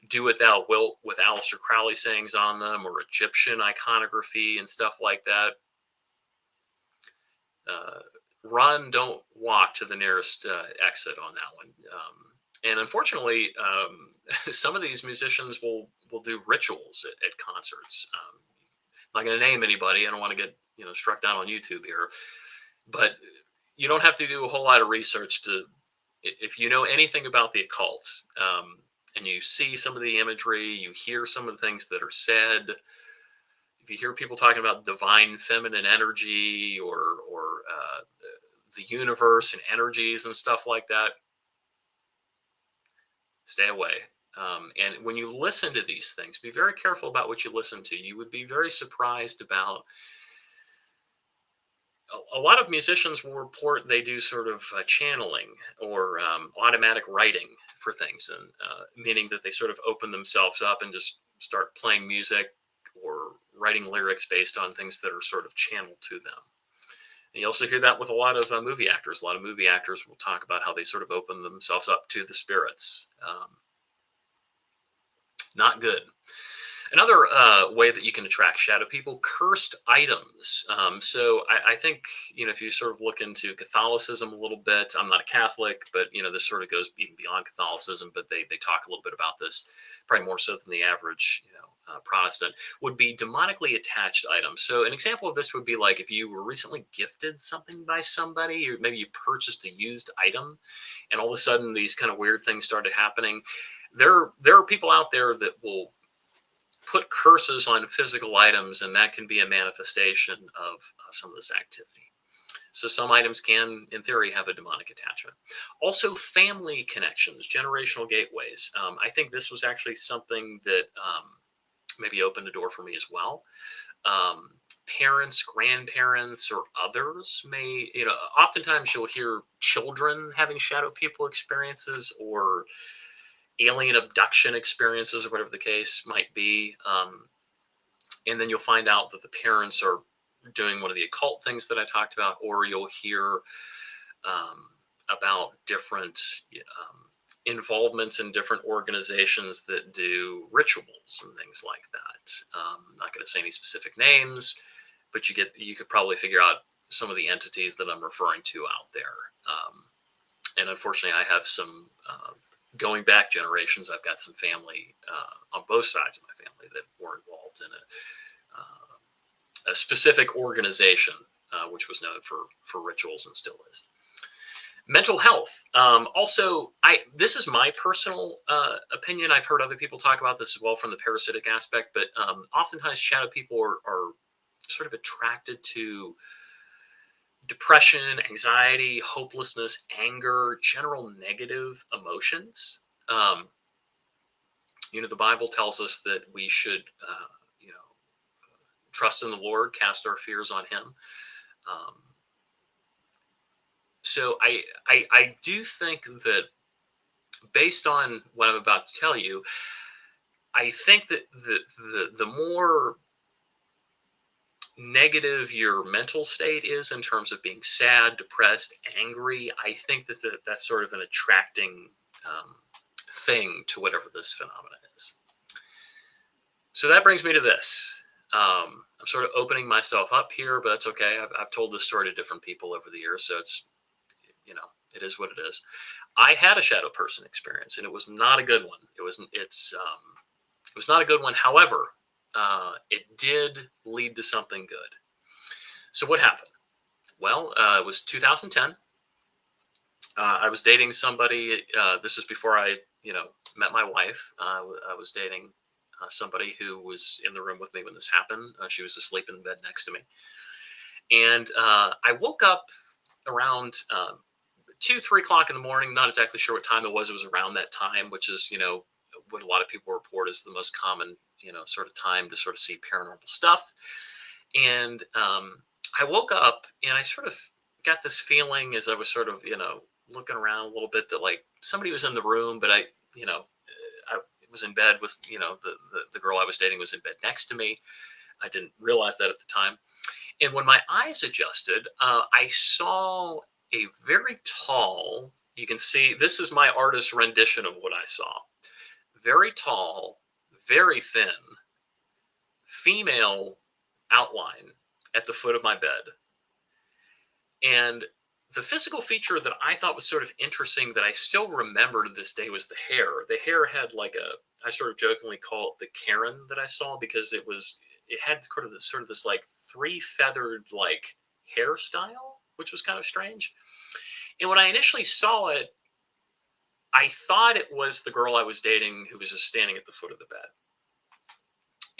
Speaker 1: "Do It Thou Wilt" with Aleister Crowley sayings on them, or Egyptian iconography and stuff like that, run, don't walk to the nearest exit on that one. And unfortunately, some of these musicians will do rituals at concerts. I'm not going to name anybody. I don't want to get struck down on YouTube here, but you don't have to do a whole lot of research if you know anything about the occult, and you see some of the imagery, you hear some of the things that are said. If you hear people talking about divine feminine energy or the universe and energies and stuff like that, stay away. And when you listen to these things, be very careful about what you listen to. You would be very surprised about. A lot of musicians will report they do sort of channeling or automatic writing for things, and meaning that they sort of open themselves up and just start playing music or writing lyrics based on things that are sort of channeled to them. And you also hear that with a lot of movie actors. A lot of movie actors will talk about how they sort of open themselves up to the spirits. Not good. Another way that you can attract shadow people, cursed items. So I think, if you sort of look into Catholicism a little bit, I'm not a Catholic, but, this sort of goes even beyond Catholicism, but they talk a little bit about this, probably more so than the average, Protestant, would be demonically attached items. So an example of this would be like if you were recently gifted something by somebody, or maybe you purchased a used item, and all of a sudden these kind of weird things started happening. There are people out there that will put curses on physical items, and that can be a manifestation of some of this activity. So some items can, in theory, have a demonic attachment. Also, family connections, generational gateways. I think this was actually something that maybe opened a door for me as well. Parents, grandparents, or others may, oftentimes you'll hear children having shadow people experiences, or alien abduction experiences, or whatever the case might be. And then you'll find out that the parents are doing one of the occult things that I talked about, or you'll hear about different involvements in different organizations that do rituals and things like that. I'm not going to say any specific names, but you could probably figure out some of the entities that I'm referring to out there. And unfortunately, I have some going back generations. I've got some family on both sides of my family that were involved in a specific organization, which was known for rituals and still is. Mental health. Also, this is my personal opinion. I've heard other people talk about this as well from the parasitic aspect, but oftentimes shadow people are sort of attracted to depression, anxiety, hopelessness, anger, general negative emotions. The Bible tells us that we should, trust in the Lord, cast our fears on Him. So I do think that based on what I'm about to tell you, I think that the more negative your mental state is in terms of being sad, depressed, angry, I think that that's sort of an attracting thing to whatever this phenomenon is. So that brings me to this. I'm sort of opening myself up here, but that's okay. I've told this story to different people over the years, so it's, it is what it is. I had a shadow person experience, and it was not a good one. It was not a good one. However, it did lead to something good. So what happened? Well, it was 2010. I was dating somebody. This is before I, met my wife. I was dating somebody who was in the room with me when this happened. She was asleep in bed next to me, and I woke up around 2, 3 o'clock in the morning. Not exactly sure what time it was. It was around that time, which is, what a lot of people report is the most common, sort of time to sort of see paranormal stuff. And I woke up and I sort of got this feeling as I was sort of, looking around a little bit that like somebody was in the room, but I was in bed with, the girl I was dating was in bed next to me. I didn't realize that at the time. And when my eyes adjusted, I saw a very tall, you can see, this is my artist rendition of what I saw. Very tall, very thin, female outline at the foot of my bed. And the physical feature that I thought was sort of interesting that I still remember to this day was the hair. The hair had like I sort of jokingly call it the Karen that I saw, because it had sort of this like 3 feathered like hairstyle, which was kind of strange. And when I initially saw it, I thought it was the girl I was dating who was just standing at the foot of the bed.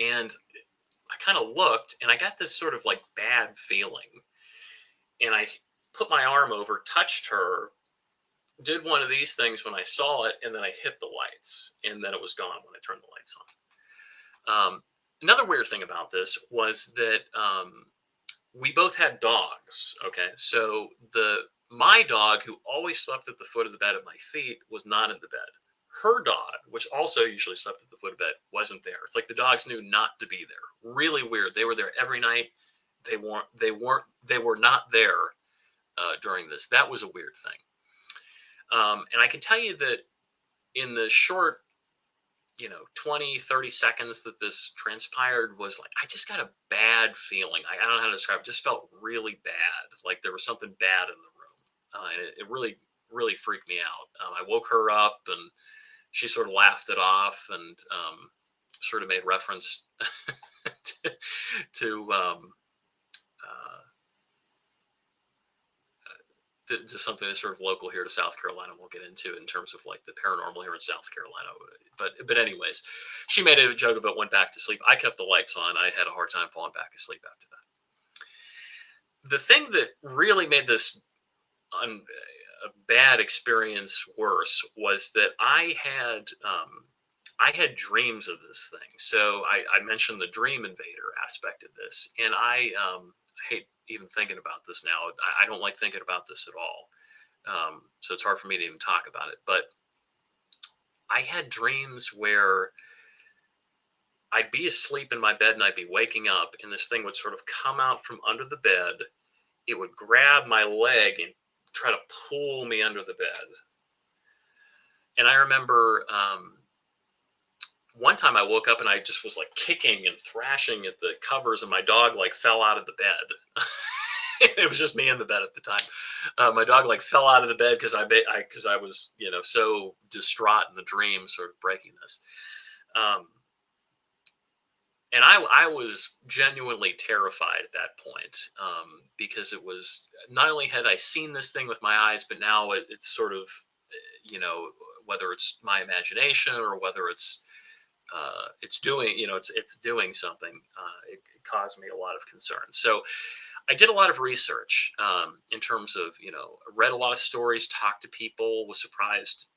Speaker 1: And I kind of looked and I got this sort of like bad feeling. And I put my arm over, touched her, did one of these things when I saw it, and then I hit the lights, and then it was gone when I turned the lights on. Another weird thing about this was that we both had dogs. Okay, so my dog, who always slept at the foot of the bed at my feet, was not in the bed. Her dog, which also usually slept at the foot of the bed, wasn't there. It's like the dogs knew not to be there. Really weird. They were there every night. They were not there during this. That was a weird thing. And I can tell you that in the short, 20, 30 seconds that this transpired, was like, I just got a bad feeling. I don't know how to describe it. It just felt really bad. Like there was something bad in the room. And it really, really freaked me out. I woke her up and she sort of laughed it off and sort of made reference to to something that's sort of local here to South Carolina. We'll get into in terms of like the paranormal here in South Carolina. But anyways, she made a joke about went back to sleep. I kept the lights on. I had a hard time falling back asleep after that. The thing that really made this a bad experience worse was that I had dreams of this thing. So I mentioned the dream invader aspect of this, and I hate even thinking about this now. I don't like thinking about this at all. So it's hard for me to even talk about it. But I had dreams where I'd be asleep in my bed and I'd be waking up, and this thing would sort of come out from under the bed. It would grab my leg and try to pull me under the bed. And I remember one time I woke up and I just was like kicking and thrashing at the covers, and my dog like fell out of the bed. It was just me in the bed at the time. My dog like fell out of the bed because I was so distraught in the dream, sort of breaking this. And I was genuinely terrified at that point, because it was not only had I seen this thing with my eyes, but now it's sort of, whether it's my imagination or whether it's doing, it's doing something. It caused me a lot of concern. So I did a lot of research in terms of, read a lot of stories, talked to people, was surprised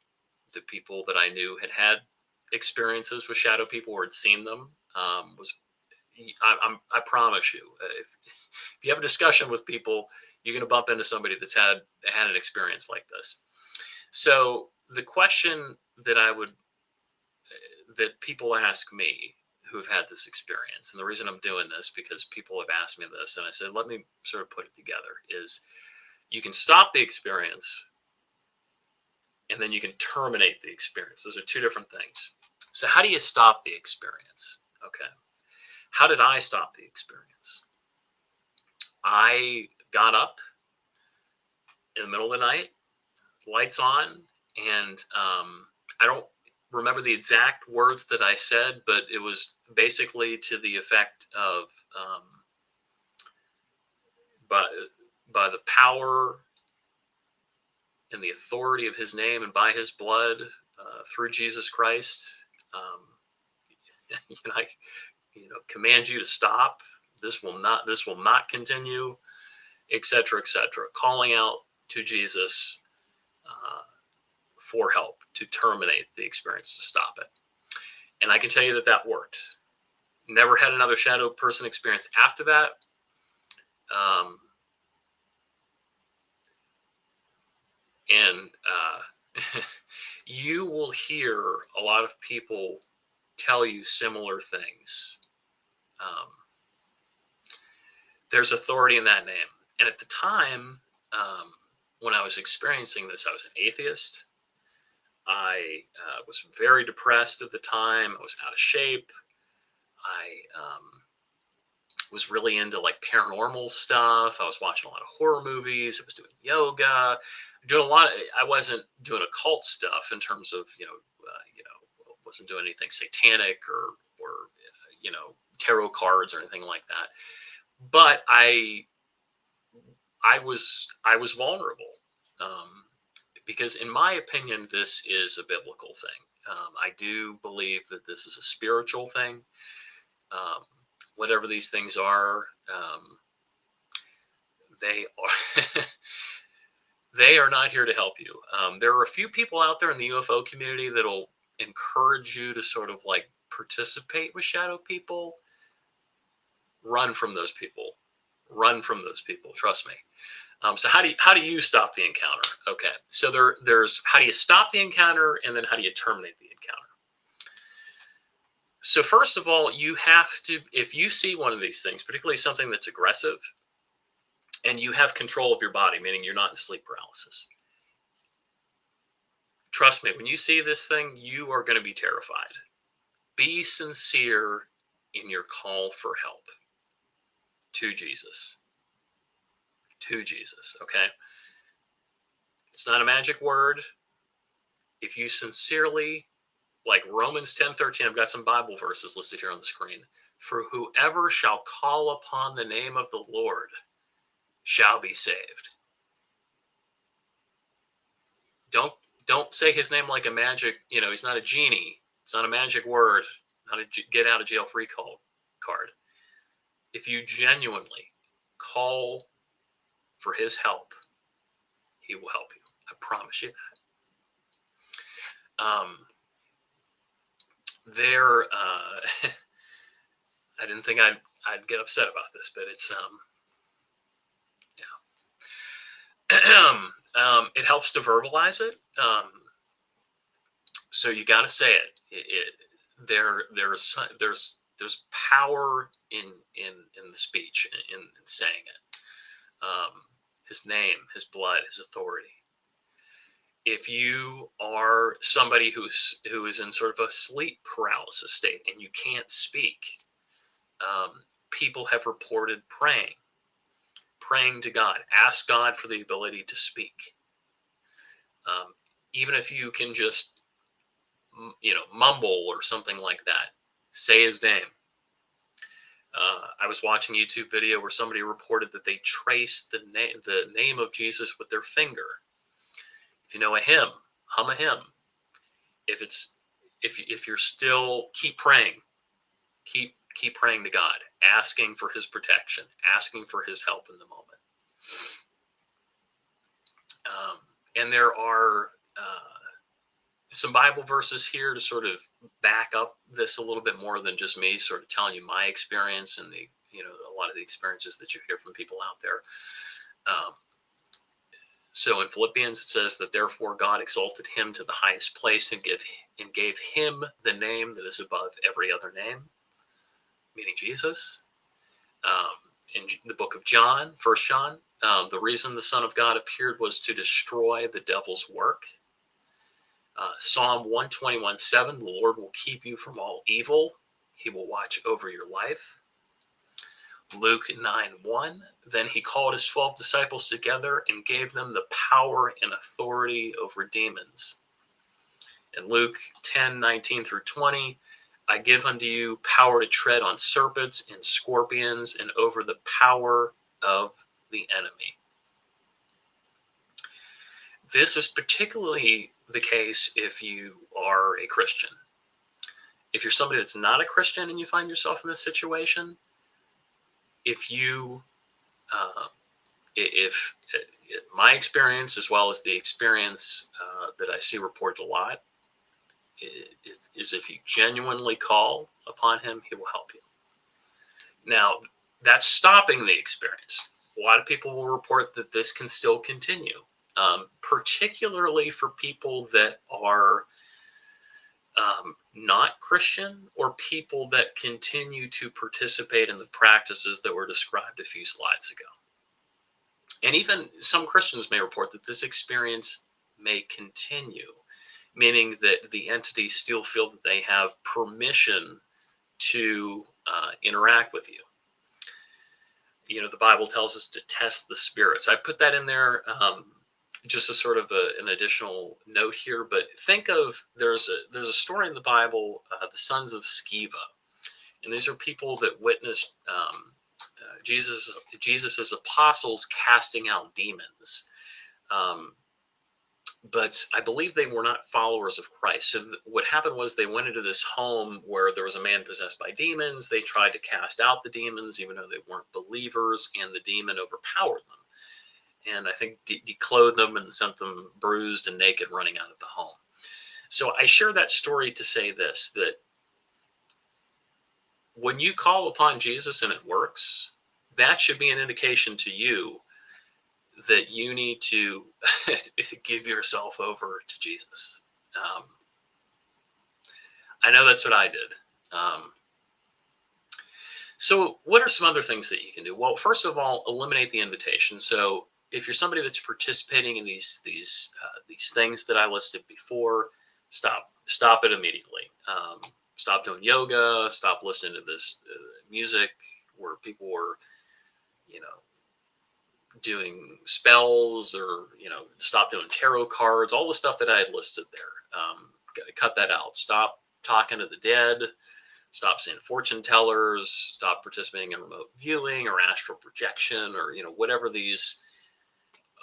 Speaker 1: that people that I knew had experiences with shadow people or had seen them. I promise you, if you have a discussion with people, you're going to bump into somebody that's had an experience like this. So the question that people ask me who have had this experience, and the reason I'm doing this because people have asked me this, and I said, let me sort of put it together, is you can stop the experience and then you can terminate the experience. Those are two different things. So how do you stop the experience? Okay. How did I stop the experience? I got up in the middle of the night, lights on, and I don't remember the exact words that I said, but it was basically to the effect of by the power in the authority of his name and by his blood through Jesus Christ. I command you to stop. This will not continue, etc., etc. Calling out to Jesus for help to terminate the experience, to stop it. And I can tell you that worked. Never had another shadow person experience after that. And you will hear a lot of people tell you similar things. There's authority in that name. And at the time, when I was experiencing this, I was an atheist. I was very depressed at the time. I was out of shape. I was really into like paranormal stuff. I was watching a lot of horror movies. I was doing yoga, doing a lot of, I wasn't doing occult stuff in terms of, wasn't doing anything satanic or tarot cards or anything like that. But I was vulnerable, because in my opinion, this is a biblical thing. I do believe that this is a spiritual thing. Whatever these things are, they are they are not here to help you. There are a few people out there in the UFO community that'll encourage you to sort of like participate with shadow people. Run from those people. Run from those people. Trust me. So how do you stop the encounter? Okay, so there's how do you stop the encounter, and then how do you terminate the encounter? So first of all, you have to, if you see one of these things, particularly something that's aggressive, and you have control of your body, meaning you're not in sleep paralysis. Trust me, when you see this thing, you are going to be terrified. Be sincere in your call for help to Jesus. To Jesus, okay? It's not a magic word. If you sincerely, like Romans 10:13, I've got some Bible verses listed here on the screen. For whoever shall call upon the name of the Lord shall be saved. Don't say his name like a magic, he's not a genie. It's not a magic word, not a get out of jail free card. If you genuinely call for his help, he will help you. I promise you that. I didn't think I'd get upset about this, but it's it helps to verbalize it. So you got to say it. There's power in the speech, in saying it. His name, his blood, his authority. If you are somebody who is in sort of a sleep paralysis state and you can't speak, people have reported praying to God. Ask God for the ability to speak. Even if you can just, mumble or something like that, say his name. I was watching a YouTube video where somebody reported that they traced the name of Jesus with their finger. If you know a hymn, hum a hymn. If you're still, keep praying. Keep praying to God, asking for his protection, asking for his help in the moment. And there are some Bible verses here to sort of back up this a little bit more than just me sort of telling you my experience and a lot of the experiences that you hear from people out there. So in Philippians, it says that therefore God exalted him to the highest place and gave him the name that is above every other name, meaning Jesus. In the book of John, 1 John, the reason the Son of God appeared was to destroy the devil's work. Psalm 121:7, the Lord will keep you from all evil. He will watch over your life. Luke 9:1, then he called his 12 disciples together and gave them the power and authority over demons. In Luke 10:19 through 20, I give unto you power to tread on serpents and scorpions and over the power of the enemy. This is particularly the case if you are a Christian. If you're somebody that's not a Christian and you find yourself in this situation, if you, if my experience, as well as the experience that I see reported a lot, is if you genuinely call upon him, he will help you. Now, that's stopping the experience. A lot of people will report that this can still continue, particularly for people that are not Christian, or people that continue to participate in the practices that were described a few slides ago. And even some Christians may report that this experience may continue, meaning that the entities still feel that they have permission to interact with you. You know, the Bible tells us to test the spirits. I put that in there just as sort of an additional note here. But think of, there's a story in the Bible, the sons of Sceva, and these are people that witnessed Jesus's apostles casting out demons. But I believe they were not followers of Christ. So what happened was they went into this home where there was a man possessed by demons. They tried to cast out the demons, even though they weren't believers, and the demon overpowered them. And I think declothed them and sent them bruised and naked running out of the home. So I share that story to say this, that when you call upon Jesus and it works, that should be an indication to you that you need to give yourself over to Jesus. I know that's what I did. So what are some other things that you can do? Well, first of all, eliminate the invitation. So if you're somebody that's participating in these things that I listed before, stop it immediately. Stop doing yoga. Stop listening to this music where people were, doing spells, or stop doing tarot cards. All the stuff that I had listed there. Cut that out. Stop talking to the dead. Stop seeing fortune tellers. Stop participating in remote viewing or astral projection, or whatever these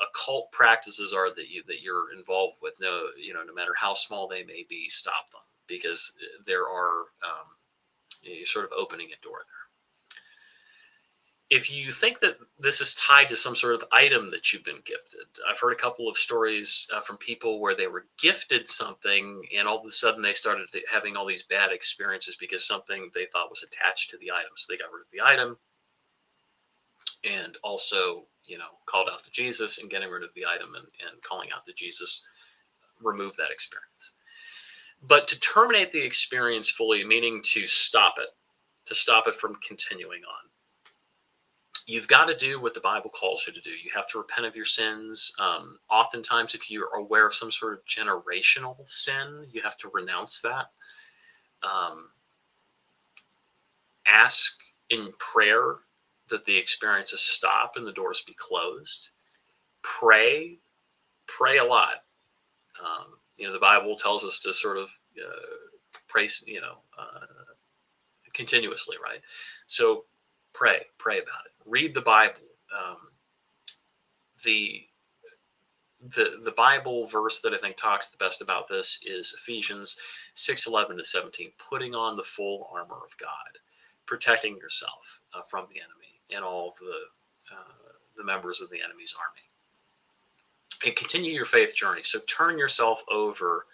Speaker 1: occult practices are that you're involved with. No matter how small they may be, stop them, because there are you're sort of opening a door there. If you think that this is tied to some sort of item that you've been gifted, I've heard a couple of stories from people where they were gifted something and all of a sudden they started having all these bad experiences because something they thought was attached to the item. So they got rid of the item and also, called out to Jesus, and getting rid of the item and calling out to Jesus removed that experience. But to terminate the experience fully, meaning to stop it from continuing on, you've got to do what the Bible calls you to do. You have to repent of your sins. Oftentimes, if you're aware of some sort of generational sin, you have to renounce that. Ask in prayer that the experiences stop and the doors be closed. Pray a lot. The Bible tells us to sort of pray, continuously, right? So pray about it. Read the Bible. The Bible verse that I think talks the best about this is Ephesians 6:11-17, putting on the full armor of God, protecting yourself from the enemy and all of the members of the enemy's army. And continue your faith journey. So turn yourself over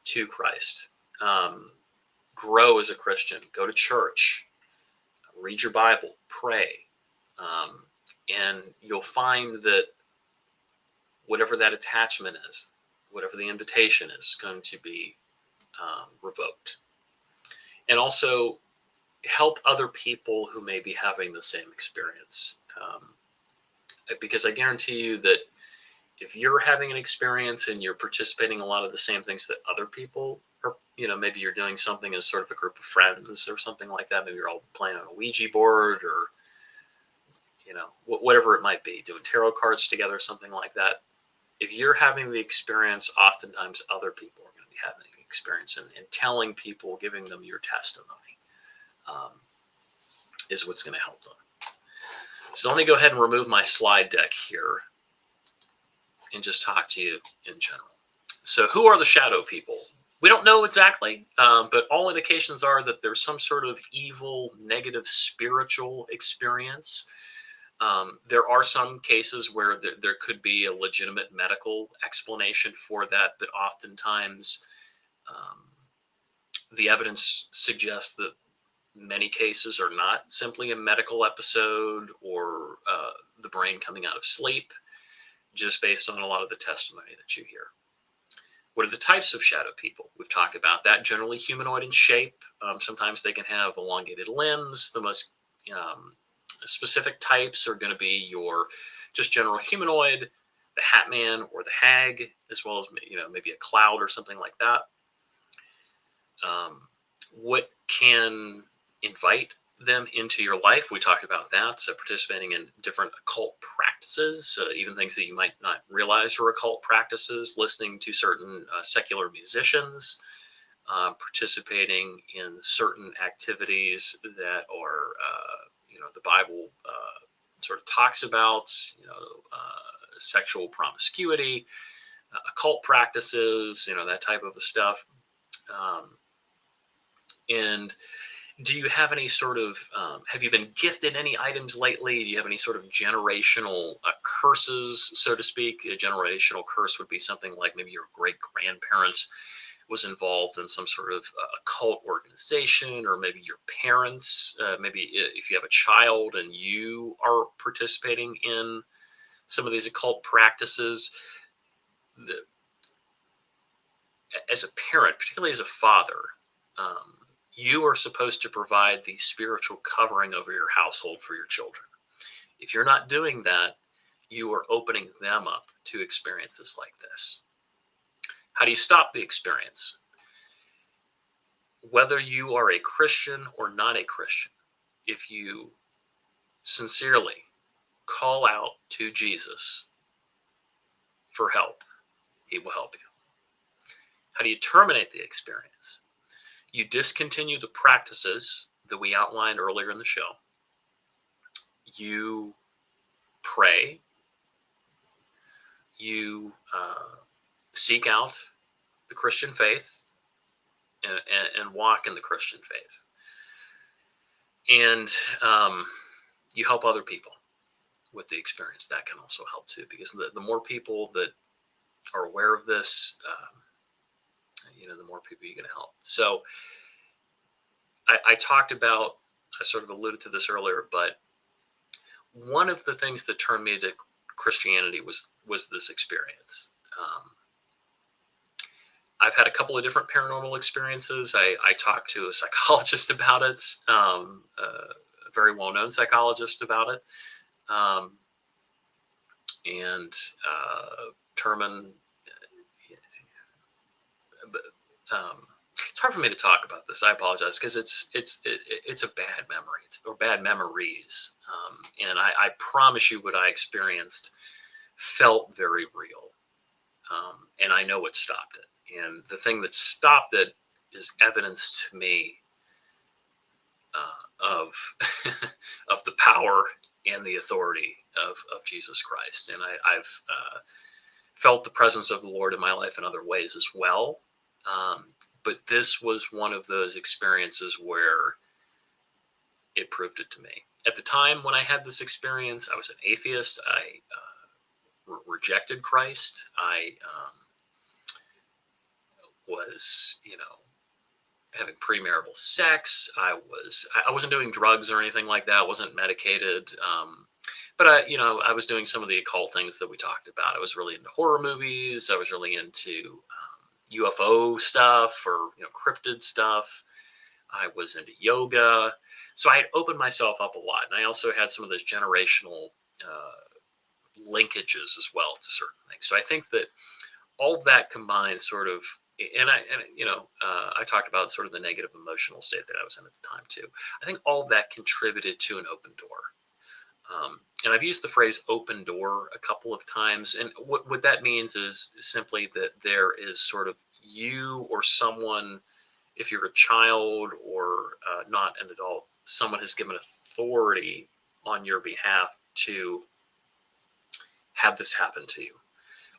Speaker 1: to Christ. Grow as a Christian. Go to church. Read your Bible. Pray. And you'll find that whatever that attachment is, whatever the invitation is, going to be revoked. And also help other people who may be having the same experience. Because I guarantee you that if you're having an experience and you're participating in a lot of the same things that other people are, maybe you're doing something as sort of a group of friends or something like that. Maybe you're all playing on a Ouija board or, whatever it might be, doing tarot cards together, something like that. If you're having the experience, oftentimes other people are going to be having the experience, and telling people, giving them your testimony is what's going to help them. So let me go ahead and remove my slide deck here. and just talk to you in general. So who are the shadow people? We don't know exactly, but all indications are that there's some sort of evil, negative spiritual experience. There are some cases where there could be a legitimate medical explanation for that, but oftentimes um, the evidence suggests that many cases are not simply a medical episode or the brain coming out of sleep, just based on a lot of the testimony that you hear. What are the types of shadow people? We've talked about that. Generally humanoid in shape. Sometimes they can have elongated limbs. The most um, specific types are going to be your just general humanoid, the Hat Man or the Hag, as well as maybe a cloud or something like that. What can invite them into your life? We talked about that. So participating in different occult practices, even things that you might not realize are occult practices, listening to certain secular musicians, participating in certain activities that are, the Bible sort of talks about, sexual promiscuity, occult practices, that type of stuff. And do you have any sort of, have you been gifted any items lately? Do you have any sort of generational curses, so to speak? A generational curse would be something like maybe your great grandparent was involved in some sort of occult organization, or maybe your parents, maybe if you have a child and you are participating in some of these occult practices. As a parent, particularly as a father, you are supposed to provide the spiritual covering over your household for your children. If you're not doing that, you are opening them up to experiences like this. How do you stop the experience? Whether you are a Christian or not a Christian, if you sincerely call out to Jesus for help, he will help you. How do you terminate the experience? You discontinue the practices that we outlined earlier in the show. You pray. You seek out the Christian faith and walk in the Christian faith. And you help other people with the experience. That can also help too, because the more people that are aware of this, the more people you're going to help. So I talked about, I sort of alluded to this earlier, but one of the things that turned me to Christianity was this experience. I've had a couple of different paranormal experiences. I talked to a psychologist about it, a very well-known psychologist about it, and Terman. It's hard for me to talk about this. I apologize, because it's a bad memory, or bad memories, and I promise you, what I experienced felt very real, and I know what stopped it. And the thing that stopped it is evidence to me of of the power and the authority of Jesus Christ. And I've felt the presence of the Lord in my life in other ways as well. But this was one of those experiences where it proved it to me. At the time when I had this experience, I was an atheist. I rejected Christ. I was, having premarital sex. I wasn't doing drugs or anything like that. I wasn't medicated. But I was doing some of the occult things that we talked about. I was really into horror movies. I was really into UFO stuff, or cryptid stuff. I was into yoga. So I had opened myself up a lot. And I also had some of those generational linkages as well to certain things. So I think that all of that combined sort of, I talked about sort of the negative emotional state that I was in at the time too. I think all of that contributed to an open door. And I've used the phrase open door a couple of times. And what that means is simply that there is sort of you or someone, if you're a child or not an adult, someone has given authority on your behalf to have this happen to you.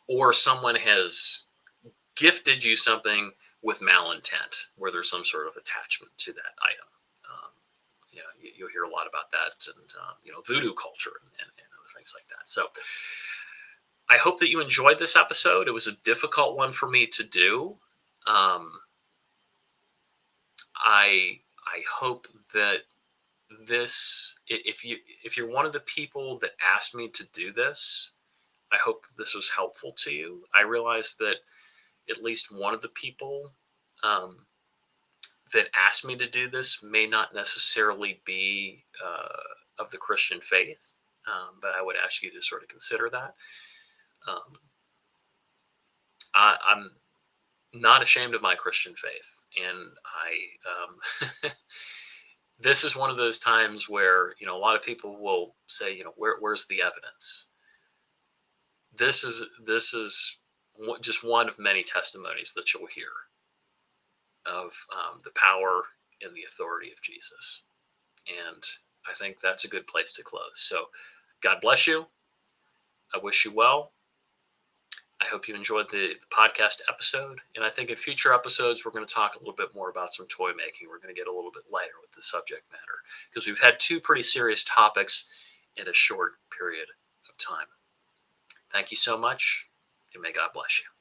Speaker 1: or someone has gifted you something with malintent, where there's some sort of attachment to that item. You'll hear a lot about that, and voodoo culture and other things like that. So I hope that you enjoyed this episode. It was a difficult one for me to do. I hope that if you're one of the people that asked me to do this, I hope this was helpful to you. I realize that at least one of the people that asked me to do this may not necessarily be of the Christian faith, but I would ask you to sort of consider that. I'm not ashamed of my Christian faith, and this is one of those times where a lot of people will say, where's the evidence? This is just one of many testimonies that you'll hear of the power and the authority of Jesus. And I think that's a good place to close. So God bless you. I wish you well. I hope you enjoyed the podcast episode. And I think in future episodes, we're going to talk a little bit more about some toy making. We're going to get a little bit lighter with the subject matter, because we've had two pretty serious topics in a short period of time. Thank you so much, and may God bless you.